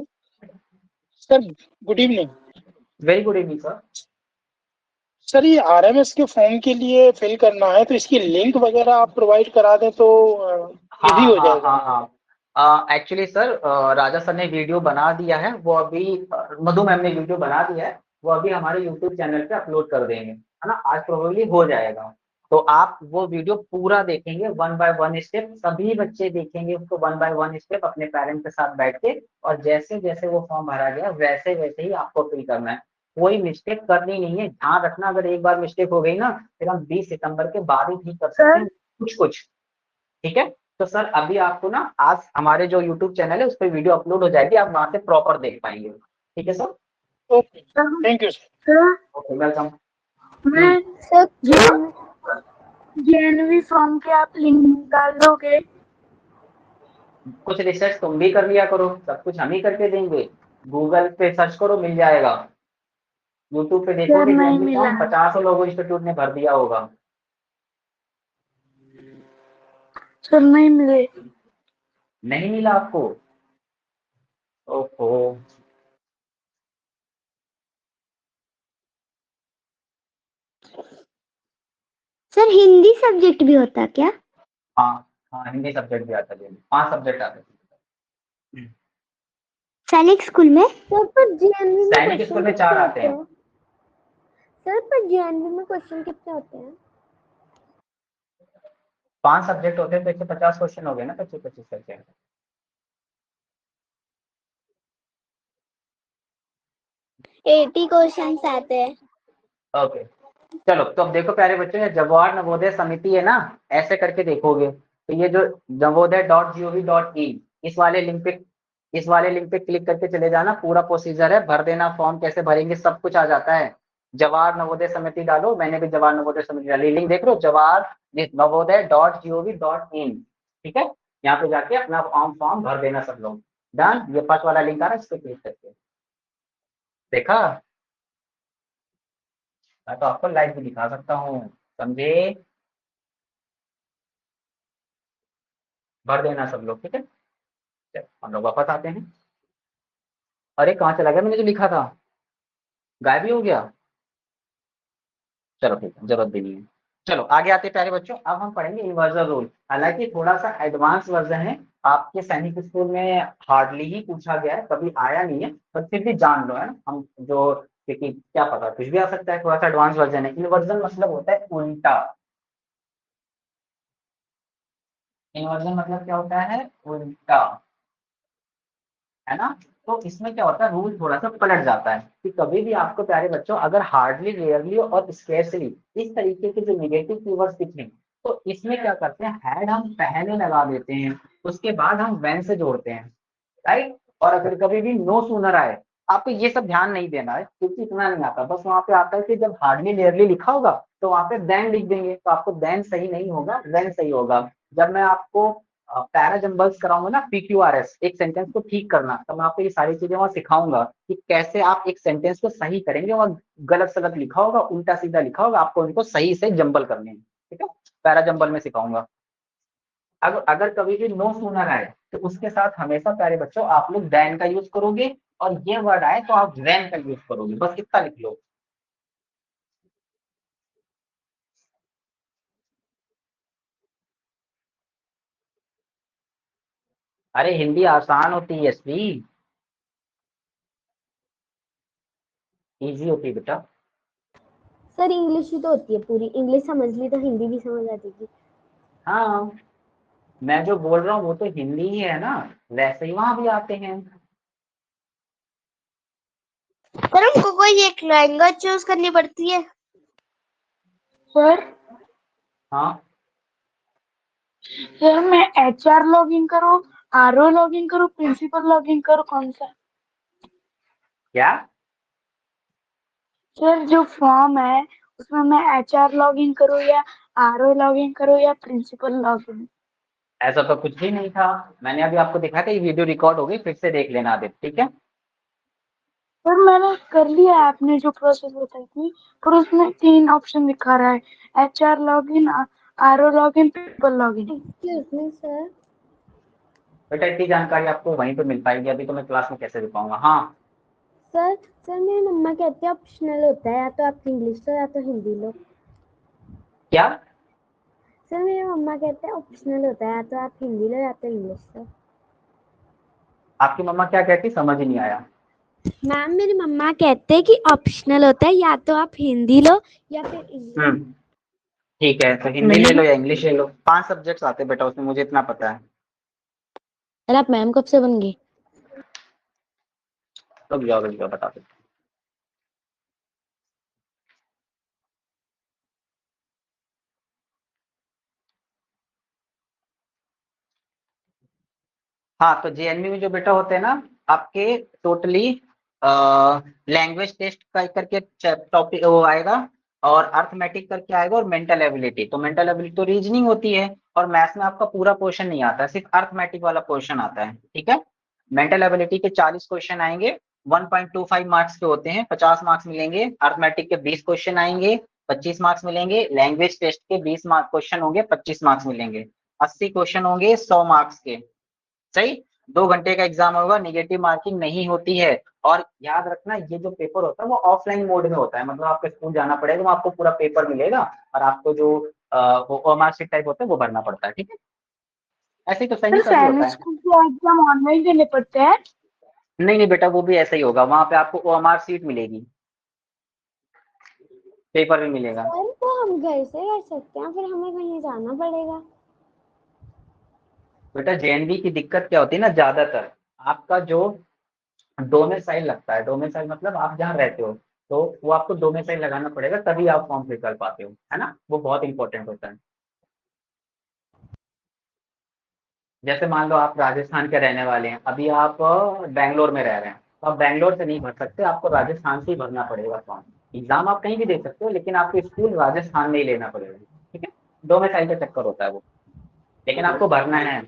sir, good evening. Very good evening sir. Sir ये आरएमएस के फॉर्म के लिए फिल करना है, तो इसकी लिंक वगैरह आप प्रोवाइड करा दें तो इजी हो जाएगा। हाँ, एक्चुअली सर राजा सर ने वीडियो बना दिया है, वो अभी मधु मैम ने वीडियो बना दिया है, वो अभी हमारे यूट्यूब चैनल पे अपलोड कर देंगे, है ना, आज प्रोबेबली हो जाएगा। तो आप वो वीडियो पूरा देखेंगे, 1 बाय 1 स्टेप, सभी बच्चे देखेंगे उसको 1 बाय 1 स्टेप अपने पेरेंट्स के साथ बैठ के, और जैसे जैसे वो फॉर्म भरा गया वैसे वैसे ही आपको फिल करना है, कोई मिस्टेक करनी नहीं है। ध्यान रखना, अगर एक बार मिस्टेक हो गई ना, फिर हम 20 सितंबर के बाद ही ठीक कर सकते हैं कुछ कुछ, ठीक है। तो सर अभी आपको ना आज हमारे जो यूट्यूब चैनल है उस पर वीडियो अपलोड हो जाएगी, आप वहां से प्रॉपर देख पाएंगे, ठीक है sir. Okay, thank you sir. Sir okay, welcome. मैं सर जेएनवी फॉर्म के आप लिंक निकाल दोगे? कुछ रिसर्च तुम भी कर लिया करो, सब कुछ हम ही करके देंगे, गूगल पे सर्च करो मिल जाएगा, यूट्यूब पे देखोगे नहीं जेएनवी मिला। फॉर्म 50 लोगों इंस्टीट्यूट ने भर दिया होगा। सर नहीं मिले। नहीं मिला आपको? ओहो। सर हिंदी सब्जेक्ट भी होता है क्या? हाँ हाँ, हिंदी सब्जेक्ट भी आता है, 5 सब्जेक्ट आते हैं। सैनिक स्कूल में? सर पर जेएनवी में सैनिक स्कूल में 4 आते हैं। सर पर जेएनवी में क्वेश्चन कितने होते हैं? 5 सब्जेक्ट होते हैं तो 150 क्वेश्चन हो गए ना, 25-25 करके। 80 क्वेश्चंस आते हैं। ओके, चलो तो अब देखो प्यारे बच्चों, ये जवाहर नवोदय समिति है ना, ऐसे करके देखोगे तो ये जो नवोदय.gov.in, इस वाले लिंक पे क्लिक करके चले जाना, पूरा प्रोसीजर है, भर देना, फॉर्म कैसे भरेंगे सब कुछ आ जाता है। जवाहर नवोदय समिति डालो, मैंने भी जवाहर नवोदय समिति डाली, लिंक देख लो, जवाहर नवोदय.gov.in, ठीक है। यहाँ पे जाके अपना फॉर्म भर देना सब लोग। डन, ये फर्स्ट वाला लिंक आ रहा है, इस पे क्लिक करके देखा, मैं तो आपको लाइव भी दिखा सकता हूँ, समझे। भर देना सब लोग, ठीक है। चलो हम लोग वापस आते हैं। अरे कहाँ चला गया, मैंने जो लिखा था गायब ही हो गया। चलो ठीक है, जरूरत भी नहीं है। चलो आगे आते प्यारे बच्चों, अब हम पढ़ेंगे इन्वर्जन रूल। हालांकि थोड़ा सा एडवांस वर्जन है, आपके सैनिक स्कूल में हार्डली ही पूछा गया है, कभी आया नहीं है, पर फिर भी जान लो है ना हम जो, क्योंकि क्या पता कुछ भी आ सकता है, थोड़ा सा एडवांस वर्जन है। इन्वर्जन मतलब होता है उल्टा। इन्वर्जन मतलब क्या होता है? उल्टा, है ना। तो इसमें क्या होता है, रूल थोड़ा सा पलट जाता है कि कभी भी आपको प्यारे बच्चों अगर हार्डली, रेयरली और स्केर्सली इस तरीके के जो नेगेटिव कीवर्ड्स दिखें, तो इसमें क्या करते हैं, हैड हम पहले लगा देते हैं, उसके बाद हम व्हेन से जोड़ते हैं, राइट। और अगर कभी भी नो सूनर आए, आपको ये सब ध्यान नहीं देना है क्योंकि इतना नहीं आता, बस वहां पे आता है कि जब हार्डली, रेयरली लिखा होगा तो वहां पे देन लिख देंगे, तो आपको देन सही नहीं होगा, व्हेन सही होगा। जब मैं आपको पैरा जंबल्स कराऊंगा ना, PQRS, एक सेंटेंस को ठीक करना, तो मैं आपको ये सारी चीजें वहां सिखाऊंगा कि कैसे आप एक सेंटेंस को सही करेंगे, और गलत सलत लिखा होगा, उल्टा सीधा लिखा होगा, आपको उनको सही से जंबल करने हैं, ठीक है। पैरा जंबल में सिखाऊंगा। अगर कभी भी नो सूनर आए तो उसके साथ हमेशा प्यारे बच्चों आप लोग देन का यूज करोगे, और ये वर्ड आए तो आप व्हेन का यूज करोगे, बस इतना लिख लो। अरे हिंदी आसान होती है यशवी, इजी होती है बेटा। सर इंग्लिश ही तो होती है पूरी, इंग्लिश समझ ली तो हिंदी भी समझ आ जाएगी। हाँ, मैं जो बोल रहा हूँ वो तो हिंदी ही है ना, वैसे ही वहां भी आते हैं। सर हमको कोई एक लैंग्वेज चूज करनी पड़ती है? सर हाँ, सर मैं HR लॉगिन करूँ, RO लॉगिन करूँ, प्रिंसिपल लॉगिन करूँ, कौन सा? क्या? सर जो फॉर्म है उसमें मैं HR लॉगिन करूँ या RO लॉगिन करूँ या प्रिंसिपल लॉगिन? ऐसा तो कुछ भी नहीं था, मैंने अभी आपको दिखाया था, ये वीडियो रिकॉर्ड हो गई, फिर से देख लेना आदित्य, ठीक है। सर मैंने कर लिया, आपने जो प्रोसेस बताई थी, पर उसमें 3 ऑप्शन दिखा रहा है, HR login, RO login, principal login. Excuse me sir. बेटा इतनी जानकारी आपको वहीं पे मिल पाएगी, अभी तो मैं क्लास में कैसे दे पाऊंगा। हाँ, सर सर मेरी मम्मा कहती है ऑप्शनल होता है, या तो आप इंग्लिश लो या तो हिंदी लो। क्या? सर मेरी मम्मा कहते हैं ऑप्शनल होता है, या तो आप हिंदी लो या तो इंग्लिश लो। आपकी मम्मा क्या कहती, समझ ही नहीं आया। मैम मेरी मम्मा कहते हैं कि ऑप्शनल होता है, या तो आप हिंदी लो या फिर इंग्लिश। ठीक है, तो हिंदी ले लो या इंग्लिश ले लो, 5 सब्जेक्ट्स आते हैं बेटा उसमें, मुझे इतना पता है। सर आप मैम कब से बन गई? रुक जाओ बता दो। हाँ, तो JNV में जो बेटा होते हैं ना, आपके टोटली लैंग्वेज टेस्ट का करके टॉपिक वो आएगा, और अर्थमेटिक करके आएगा, और मेंटल एबिलिटी। तो मेंटल एबिलिटी तो रीजनिंग होती है, और मैथ्स में आपका पूरा क्वेश्चन नहीं आता है, सिर्फ अर्थमेटिक वाला क्वेश्चन आता है, ठीक है। मेंटल एबिलिटी के 40 क्वेश्चन आएंगे, 1.25 मार्क्स के होते हैं, 50 मार्क्स मिलेंगे। अर्थमेटिक के 20 क्वेश्चन आएंगे, 25 मार्क्स मिलेंगे। लैंग्वेज टेस्ट के 20 मार्क्स क्वेश्चन होंगे, 25 मार्क्स मिलेंगे। 80 क्वेश्चन होंगे 100 मार्क्स के, सही। 2 घंटे का एग्जाम होगा, नेगेटिव मार्किंग नहीं होती है। और याद रखना, ये जो पेपर होता है वो ऑफलाइन मोड में होता है, मतलब आपको स्कूल जाना पड़ेगा, वो आपको पूरा पेपर मिलेगा, और आपको जो वो मार्कशीट टाइप होता है वो भरना पड़ता है, ठीक है। ऐसे ही तो सर सैनिक का भी होता सैनिक है। स्कूल के एग्जाम ऑनलाइन देने पड़ते हैं? नहीं नहीं बेटा, वो भी ऐसा ही होगा, वहां पे आपको OMR सीट मिलेगी, पेपर भी मिलेगा। सर तो हम घर से कर सकते हैं, फिर हमें कहीं जाना पड़ेगा? बेटा JNV की दिक्कत क्या होती है ना, ज्यादातर आपका जो डोमेसाइल लगता है, डोमेसाइल मतलब आप जहाँ रहते हो, तो वो आपको डोमेसाइल लगाना पड़ेगा, तभी आप फॉर्म फिल कर पाते हो, है ना, वो बहुत इंपॉर्टेंट होता है। जैसे मान लो आप राजस्थान के रहने वाले हैं, अभी आप बैंगलोर में रह रहे हैं, तो आप बैंगलोर से नहीं भर सकते, आपको राजस्थान से ही भरना पड़ेगा फॉर्म। एग्जाम आप कहीं भी दे सकते हो, लेकिन आपको स्कूल राजस्थान में ही लेना पड़ेगा, ठीक है। डोमेसाइल का चक्कर होता है वो, लेकिन आपको भरना है।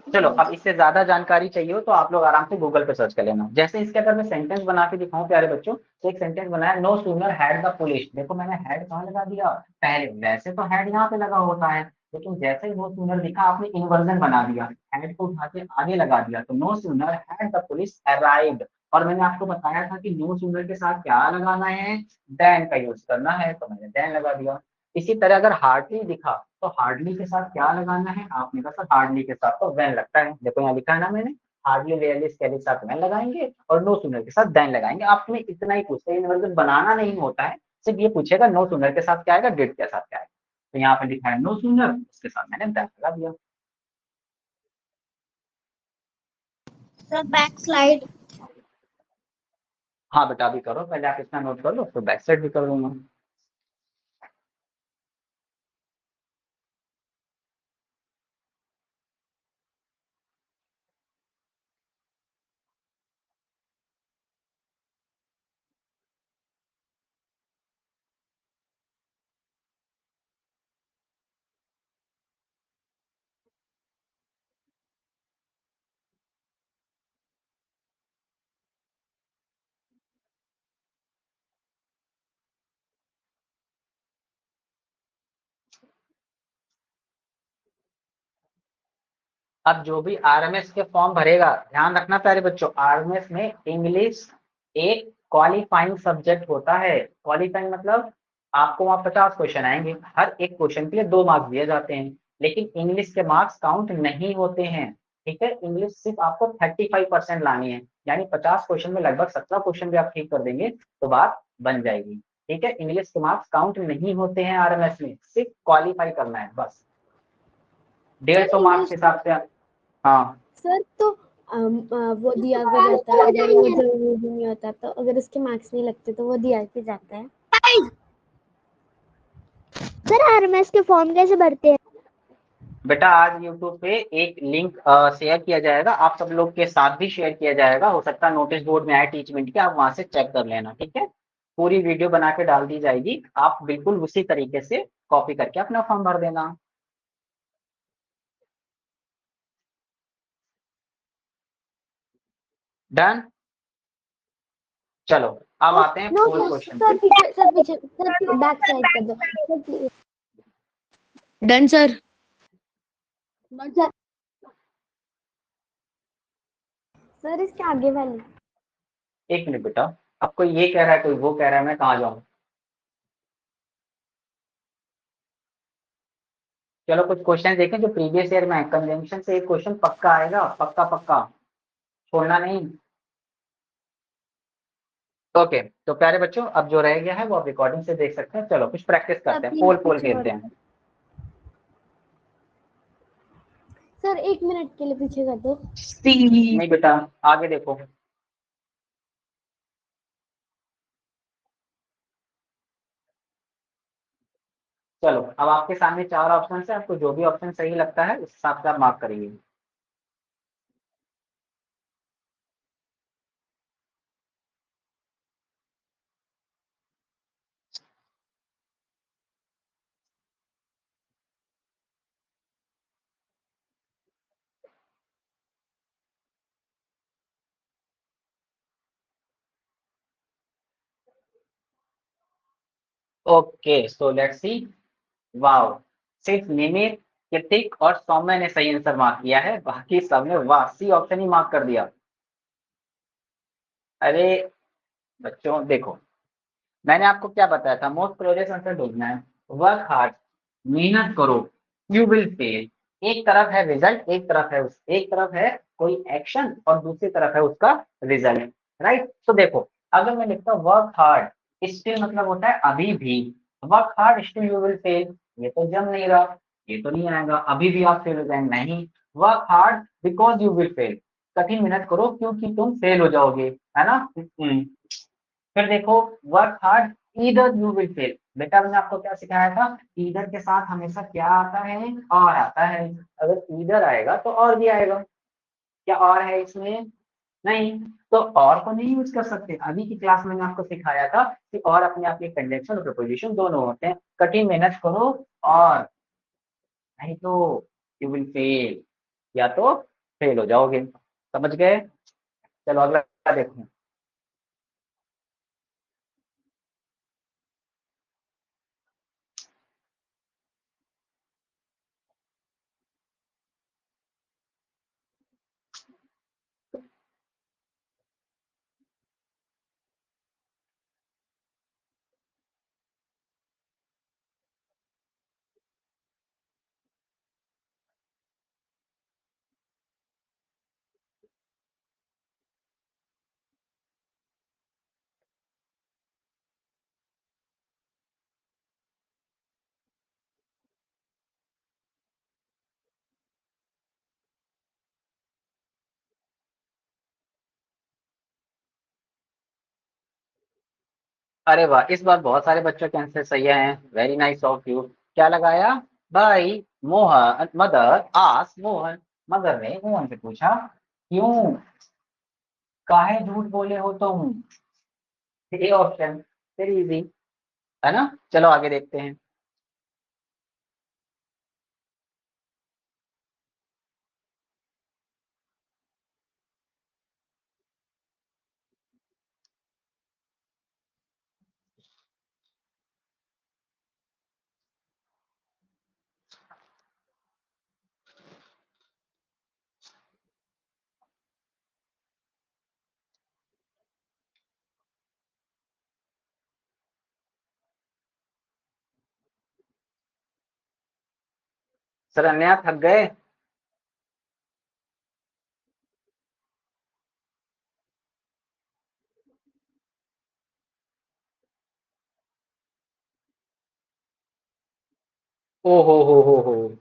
चलो, अब इससे ज्यादा जानकारी चाहिए हो तो आप लोग आराम से गूगल पे सर्च कर लेना। जैसे इसके अगर मैं सेंटेंस बना के दिखाऊं प्यारे बच्चों, तो एक सेंटेंस बनाया, no sooner had the police. देखो मैंने हैड कहाँ लगा दिया पहले, वैसे तो हैड यहाँ पे लगा होता है, लेकिन जैसे ही नो सूनर दिखा आपने इन्वर्जन बना दिया, हैड को उठा के आगे लगा दिया, तो no sooner had the police arrived, और मैंने आपको बताया था कि नो सूनर के साथ क्या लगाना है, देन का यूज करना है, तो मैंने देन लगा दिया। इसी तरह अगर हार्डली दिखा तो हार्डली के साथ क्या लगाना है, आपने कहा सर हार्डली के साथ तो व्हेन लगता है, देखो यहाँ लिखा है ना मैंने, हार्डली रेयरली इसके साथ व्हेन लगाएंगे और नो सूनर के साथ देन लगाएंगे। आपने इतना ही पूछते हैं, बनाना नहीं होता है, सिर्फ ये पूछेगा नो सूनर के साथ क्या आएगा, डिड के साथ क्या आएगा। तो यहाँ पे लिखा है नो सूनर, उसके साथ मैंने देन लगा दिया। Sir back slide. हाँ बेटा अभी करो, पहले आप इतना नोट कर लो तो बैक साइड भी कर दूंगा। अब जो भी आरएमएस के फॉर्म भरेगा, ध्यान रखना प्यारे बच्चों, आरएमएस में इंग्लिश एक क्वालिफाइंग सब्जेक्ट होता है। क्वालिफाइंग मतलब आपको वहां 50 क्वेश्चन आएंगे, हर एक क्वेश्चन के लिए 2 मार्क्स दिए जाते हैं, लेकिन इंग्लिश के मार्क्स काउंट नहीं होते हैं। ठीक है, इंग्लिश सिर्फ आपको 35% लानी है, यानी 50 क्वेश्चन में लगभग 17 क्वेश्चन भी आप ठीक कर देंगे तो बात बन जाएगी। ठीक है, इंग्लिश के मार्क्स काउंट नहीं होते हैं आरएमएस में, सिर्फ क्वालिफाई करना है बस। 150 मार्क्स के हिसाब से। हाँ सर तो वो दिया भी जाता है, अगर वो जरूरी नहीं होता तो अगर उसके मार्क्स नहीं लगते तो वो दिया भी जाता है। सर आरएमएस के फॉर्म कैसे भरते हैं? बेटा आज YouTube पे एक लिंक शेयर किया जाएगा, आप सब लोग के साथ भी शेयर किया जाएगा, हो सकता है नोटिस बोर्ड में आए टीचमेंट के, आप वहां से चेक कर लेना। ठीक है, पूरी वीडियो बना के डाल दी जाएगी, आप बिल्कुल उसी तरीके से कॉपी करके अपना फॉर्म भर देना। डन। चलो अब आते हैं नो 4 क्वेश्चन सर पे। पीछे सर पीछे सर बैक साइड कर दो sir please. Done sir. Sir इसके आगे वाली। एक मिनट बेटा, अब कोई ये कह रहा है कोई वो कह रहा है, मैं कहाँ जाऊँ। चलो कुछ क्वेश्चन देखें जो प्रीवियस ईयर में है, कंजंक्शन से एक क्वेश्चन पक्का आएगा, पक्का पक्का, छोड़ना नहीं। ओके तो प्यारे बच्चों अब जो रह गया है वो आप रिकॉर्डिंग से देख सकते हैं। चलो कुछ प्रैक्टिस करते हैं, पोल पोल खेलते हैं। सर 1 मिनट के लिए पीछे कर दो। नहीं बेटा आगे देखो। चलो अब आपके सामने 4 ऑप्शन है, आपको जो भी ऑप्शन सही लगता है उस हिसाब से आप मार्क करिए। Okay so let's see. Wow, सिर्फ निमित, कृतिक और सौम्य ने सही आंसर मार्क किया है, बाकी सबने वाह सी ऑप्शन ही मार्क कर दिया। अरे बच्चों देखो, मैंने आपको क्या बताया था, मोस्ट प्रोजेक्ट आंसर ढूंढना है, वर्क हार्ड, मेहनत करो, यू विल फेल। एक तरफ है रिजल्ट, एक तरफ है कोई एक्शन और दूसरी तरफ है उसका रिजल्ट। राइट, तो देखो अगर मैं लिखता हूँ वर्क हार्ड, स्टिल मतलब होता है अभी भी, work hard still you will fail, ये तो जम नहीं रहा, ये तो नहीं आएगा, अभी भी आप फेल हो जाएंगे नहीं। Work hard because you will fail, कठिन मेहनत करो क्योंकि तुम फेल हो जाओगे, है ना। फिर देखो work hard either you will fail, बेटा मैंने आपको क्या सिखाया था, ईदर के साथ हमेशा क्या आता है, और आता है। अगर ईदर आएगा तो और भी आएगा, क्या और है इसमें, नहीं, तो और को नहीं यूज कर सकते। अभी की क्लास में मैंने आपको सिखाया था कि और अपने आप के कंजंक्शन और प्रपोजिशन दोनों होते हैं, कठिन मेहनत करो और, नहीं तो यू विल फेल, या तो फेल हो जाओगे। समझ गए। चलो अगला देखो। अरे वाह, इस बार बहुत सारे बच्चों के आंसर सही हैं। Very nice of you. क्या लगाया भाई? मोहन, मदर आस मोहन, मदर ने मोहन से पूछा क्यों, काहे झूठ बोले हो तुम? ये ऑप्शन वेरी इजी है ना। चलो आगे देखते हैं। सरन्या थक गए? ओ हो।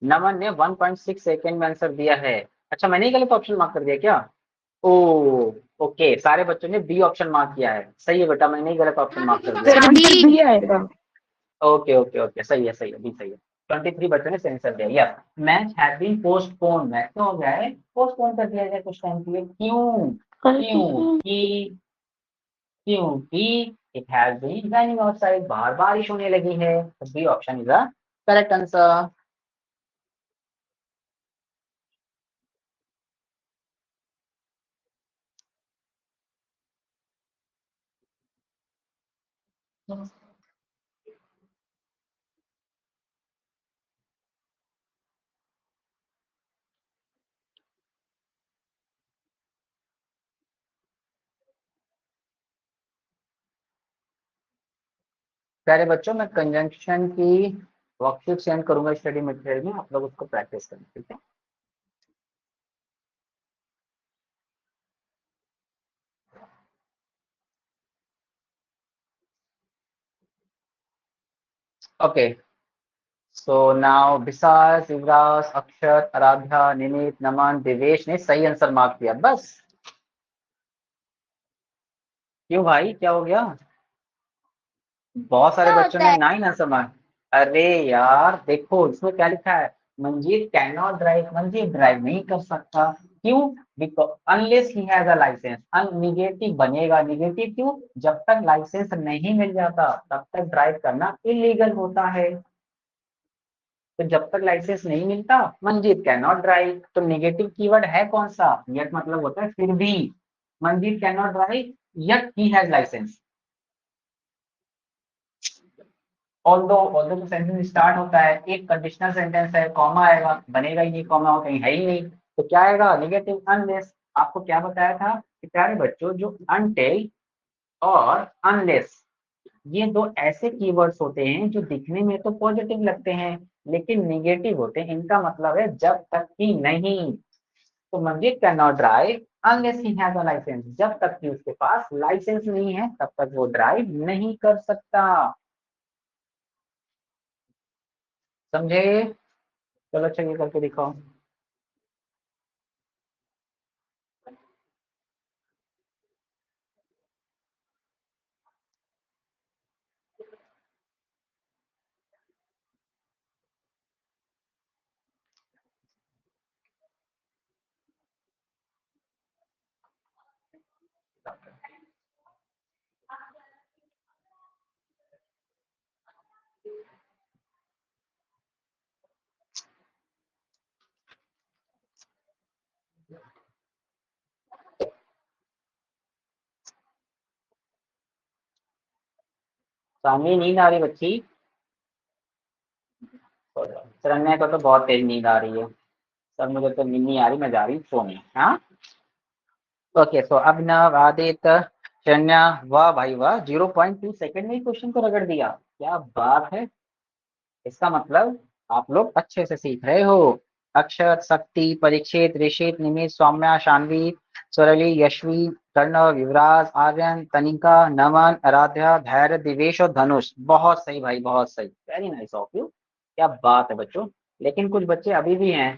नमन ने 1.6 सेकंड में आंसर दिया है। अच्छा, मैंने ही गलत ऑप्शन मार्क कर दिया क्या? ओ, ओके, सारे बच्चों ने बी ऑप्शन मार्क किया है। सही है बेटा, मैंने ही गलत ऑप्शन मार्क कर दिया। सर आंसर बी आएगा। ओके ओके ओके, सही है सही है, बी सही है। 23 बच्चों ने सही आंसर दिया। Yes, match has been postpone. Match क्यों हो गया है? पोस्टपोन कर दिया जाए कुछ टाइम के लिए। क्यों? क्योंकि क्योंकि it has been raining outside, बाहर बारिश होने लगी है। B option is the correct answer. प्यारे बच्चों, मैं कंजंक्शन की वर्कशीट सेंड करूंगा स्टडी मटेरियल में, आप लोग उसको प्रैक्टिस करें, ठीक है? ओके, सो नाउ विशाल, युवराज, अक्षर, आराध्या, निमित, नमन, देवेश ने सही आंसर मार्क किया। बस? क्यों भाई, क्या हो गया? बहुत सारे बच्चों ने 9 आंसर मार्क। अरे यार देखो, इसमें क्या लिखा है? Manjeet can not drive, Manjeet drive नहीं कर सकता। क्यों? Because unless he has a license. Negative बनेगा। निगेटिव क्यों? जब तक लाइसेंस नहीं मिल जाता तब तक ड्राइव करना इलीगल होता है। तो जब तक लाइसेंस नहीं मिलता, मंजीत कैन नॉट ड्राइव। तो नेगेटिव कीवर्ड है कौन सा? यट मतलब होता है फिर भी। Manjeet can not drive yet he has license. Although तो सेंटेंस स्टार्ट होता है, एक कंडीशनल सेंटेंस है, कॉमा आएगा, बनेगा ही नहीं, कॉमा हो कहीं है ही नहीं, तो क्या आएगा? नेगेटिव। अनलेस। आपको क्या बताया था कि प्यारे बच्चों, जो अनटिल और अनलेस, ये दो ऐसे कीवर्ड्स होते हैं जो दिखने में तो पॉजिटिव लगते हैं लेकिन निगेटिव होते हैं। इनका मतलब है जब तक कि नहीं। तो Manjeet can not drive unless he has a license. जब तक कि उसके पास लाइसेंस नहीं है तब तक वो ड्राइव नहीं कर सकता। समझे? चलो अच्छा, ये करके दिखाओ। सामने नींद आ रही बच्ची? शरण्या को तो बहुत तेज नींद आ रही है। सर मुझे तो नींद नहीं आ रही, मैं जा रही हूँ सोने। हाँ, ओके। सो अभिनव, आदित्य, शरण्या, वाह भाई वाह, 0.2 सेकंड में ही क्वेश्चन को रगड़ दिया। क्या बात है! इसका मतलब आप लोग अच्छे से सीख रहे हो। अक्षत, शक्ति, परीक्षित, ऋषित, निमित, सौम्या, शानवी, स्वरली, यशवी, कर्णव, युवराज, आर्यन, तनिका, नमन, आराध्या, धैर्य, दिवेश और धनुष। बहुत सही भाई, बहुत सही। Very nice of you. क्या बात है बच्चों। लेकिन कुछ बच्चे अभी भी हैं,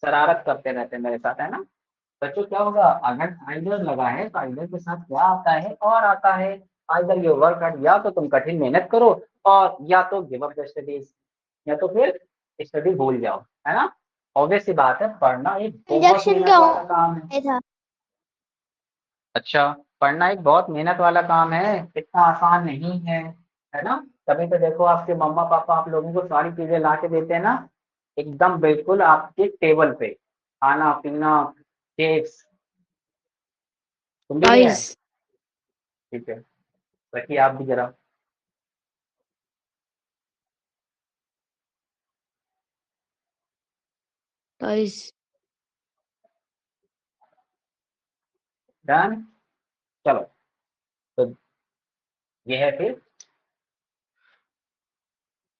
शरारत करते रहते हैं मेरे साथ, है ना? बच्चों क्या होगा, अगर आइडर लगा है तो आइडर के साथ क्या आता है? और आता है। आइदर यू वर्क हार्ड, या तो तुम कठिन मेहनत करो, और या तो गिव अप द स्टडीज, या तो फिर स्टडी भूल जाओ, है ना। ऑब्वियस सी बात है, पढ़ना एक बहुत इंजेक्शन मेहनत क्या वाला काम है। था? अच्छा, पढ़ना एक बहुत मेहनत वाला काम है, इतना आसान नहीं है ना। तभी तो देखो आपके मम्मा पापा आप लोगों को सारी चीजें ला के देते हैं ना, एकदम बिल्कुल आपके टेबल पे, खाना पीना, केक्स, तुम भी ले आए? गाइस ठीक है, रखिए आप भी जरा। गाइस डन, चलो, तो ये है फिर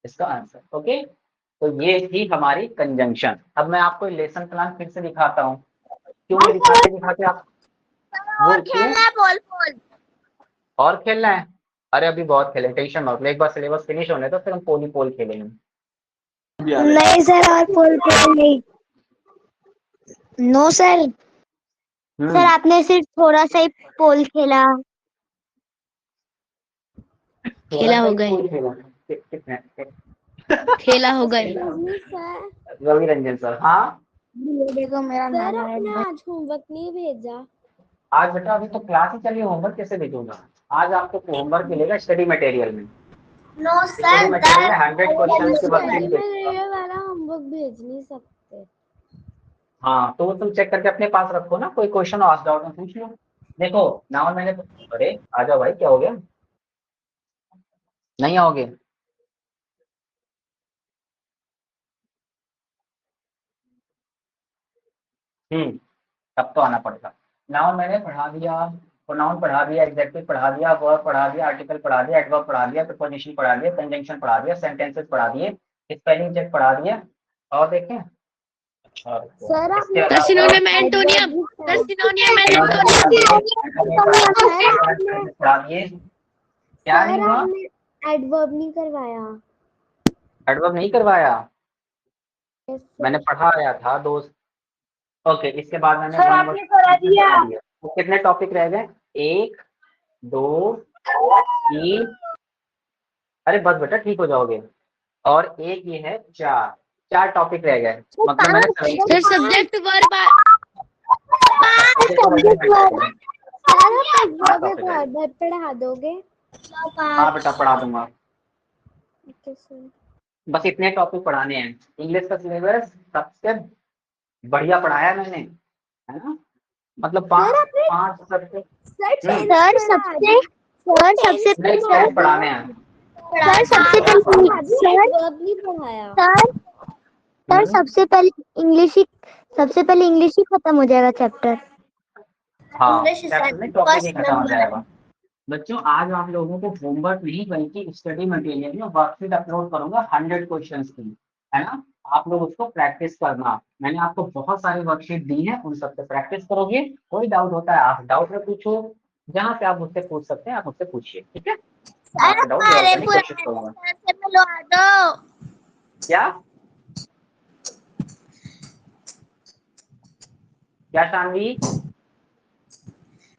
इसका आंसर। ओके, तो ये थी हमारी कंजंक्शन। अब मैं आपको लेसन प्लान फिर से दिखाता हूँ। क्यों नहीं दिखाते दिखाते आप? वो और क्यों? खेलना है पोल। और खेलना है? अरे अभी बहुत खेले, टेंशन मत लो, एक बार सिलेबस फिनिश होने तो फिर हम पोल ही पोल खेलेंगे। नहीं सर, और पोल नहीं। नो सर, सर आपने सिर्फ थोड़ा सा ही पोल खेला। खेला हो गए, खेला हो गए। रवि रंजन सर, हाँ देखो मेरा सर, आपने आज होमवर्क नहीं भेजा? आज बेटा अभी तो क्लास ही चली, होमवर्क कैसे भेजूंगा? आज आपको होमवर्क मिलेगा स्टडी मटेरियल में। नो स्टडी सर, मटेरियल में 100 क्वेश्चन के वर्कशीट देगा। ये वाला होमवर्क भेज नहीं सकते। हाँ, तो वो तुम चेक करके अपने पास रखो ना, कोई क्वेश्चन आस्क डाउट में पूछ लो। देखो नाउ मैंने, अरे आ जाओ भाई, क्या हो गया, नहीं आओगे? तब तो आना पड़ेगा। नाउन मैंने पढ़ा दिया, प्रोनाउन पढ़ा दिया, एडजेक्टिव पढ़ा दिया, वर्ब पढ़ा दिया, आर्टिकल पढ़ा दिया, एडवर्ब पढ़ा दिया, प्रीपोजिशन पढ़ा दिया, कंजंक्शन पढ़ा दिया, सेंटेंसेस पढ़ा दिए, स्पेलिंग चेक पढ़ा दिया, और देखें सर इसके sir synonym antonym, sir synonym पढ़ा दिए। क्या नहीं हुआ? एडवर्ब नहीं करवाया। एडवर्ब नहीं करवाया? मैंने पढ़ाया था दोस्त। ओके, इसके बाद मैंने सर आपने करा दिया। तो कितने टॉपिक रह गए? 1 2 3, अरे बस बेटा ठीक हो जाओगे, और एक ये है 4 टॉपिक रह गए। मतलब मैंने सर सब्जेक्ट वर्ब पढ़ा दोगे? हाँ बेटा पढ़ा दूंगा, ओके सर। बस इतने टॉपिक पढ़ाने हैं। इंग्लिश का सिलेबस सबसे बढ़िया पढ़ाया मैंने, है ना, मतलब 5 सबसे सर सबसे नेक्स्ट पढ़ाने हैं। सर सबसे पहले पढ़ाया। सर सबसे पहले इंग्लिश ही खत्म हो जाएगा चैप्टर। हाँ, English is चैप्टर में टॉपिक ही खत्म हो जाएगा। बच्चों आज आप लोगों को होमवर्क नहीं बल्कि स्टडी मटेरियल में वर्कशीट अपलोड करूंगा 100 क्वेश्चंस की, है ना। आप लोग उसको प्रैक्टिस करना। मैंने आपको बहुत सारी वर्कशीट दी है, उन सबसे प्रैक्टिस करोगे। कोई डाउट होता है आप डाउट में पूछो, जहाँ से आप मुझसे पूछ सकते हैं आप मुझसे पूछिए, ठीक है। आपका डाउट क्लियर करने की कोशिश करूंगा। मिलवा दो। क्या शानवी?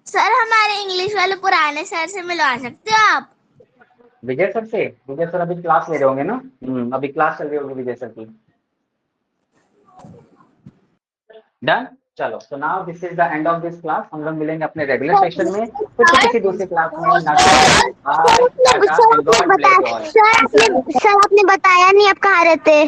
सर हमारे इंग्लिश वाले पुराने सर से मिलवा सकते हो आप? विजय सर से? विजय सर अभी क्लास ले रहे होंगे ना, अभी क्लास चल रही होगी विजय सर की। डन, चलो, तो now this is the end of this class. हम लोग मिलेंगे अपने रेगुलर सेशन में, फिर किसी दूसरी क्लास में। सर आपने बताया नहीं आप कहाँ रहते?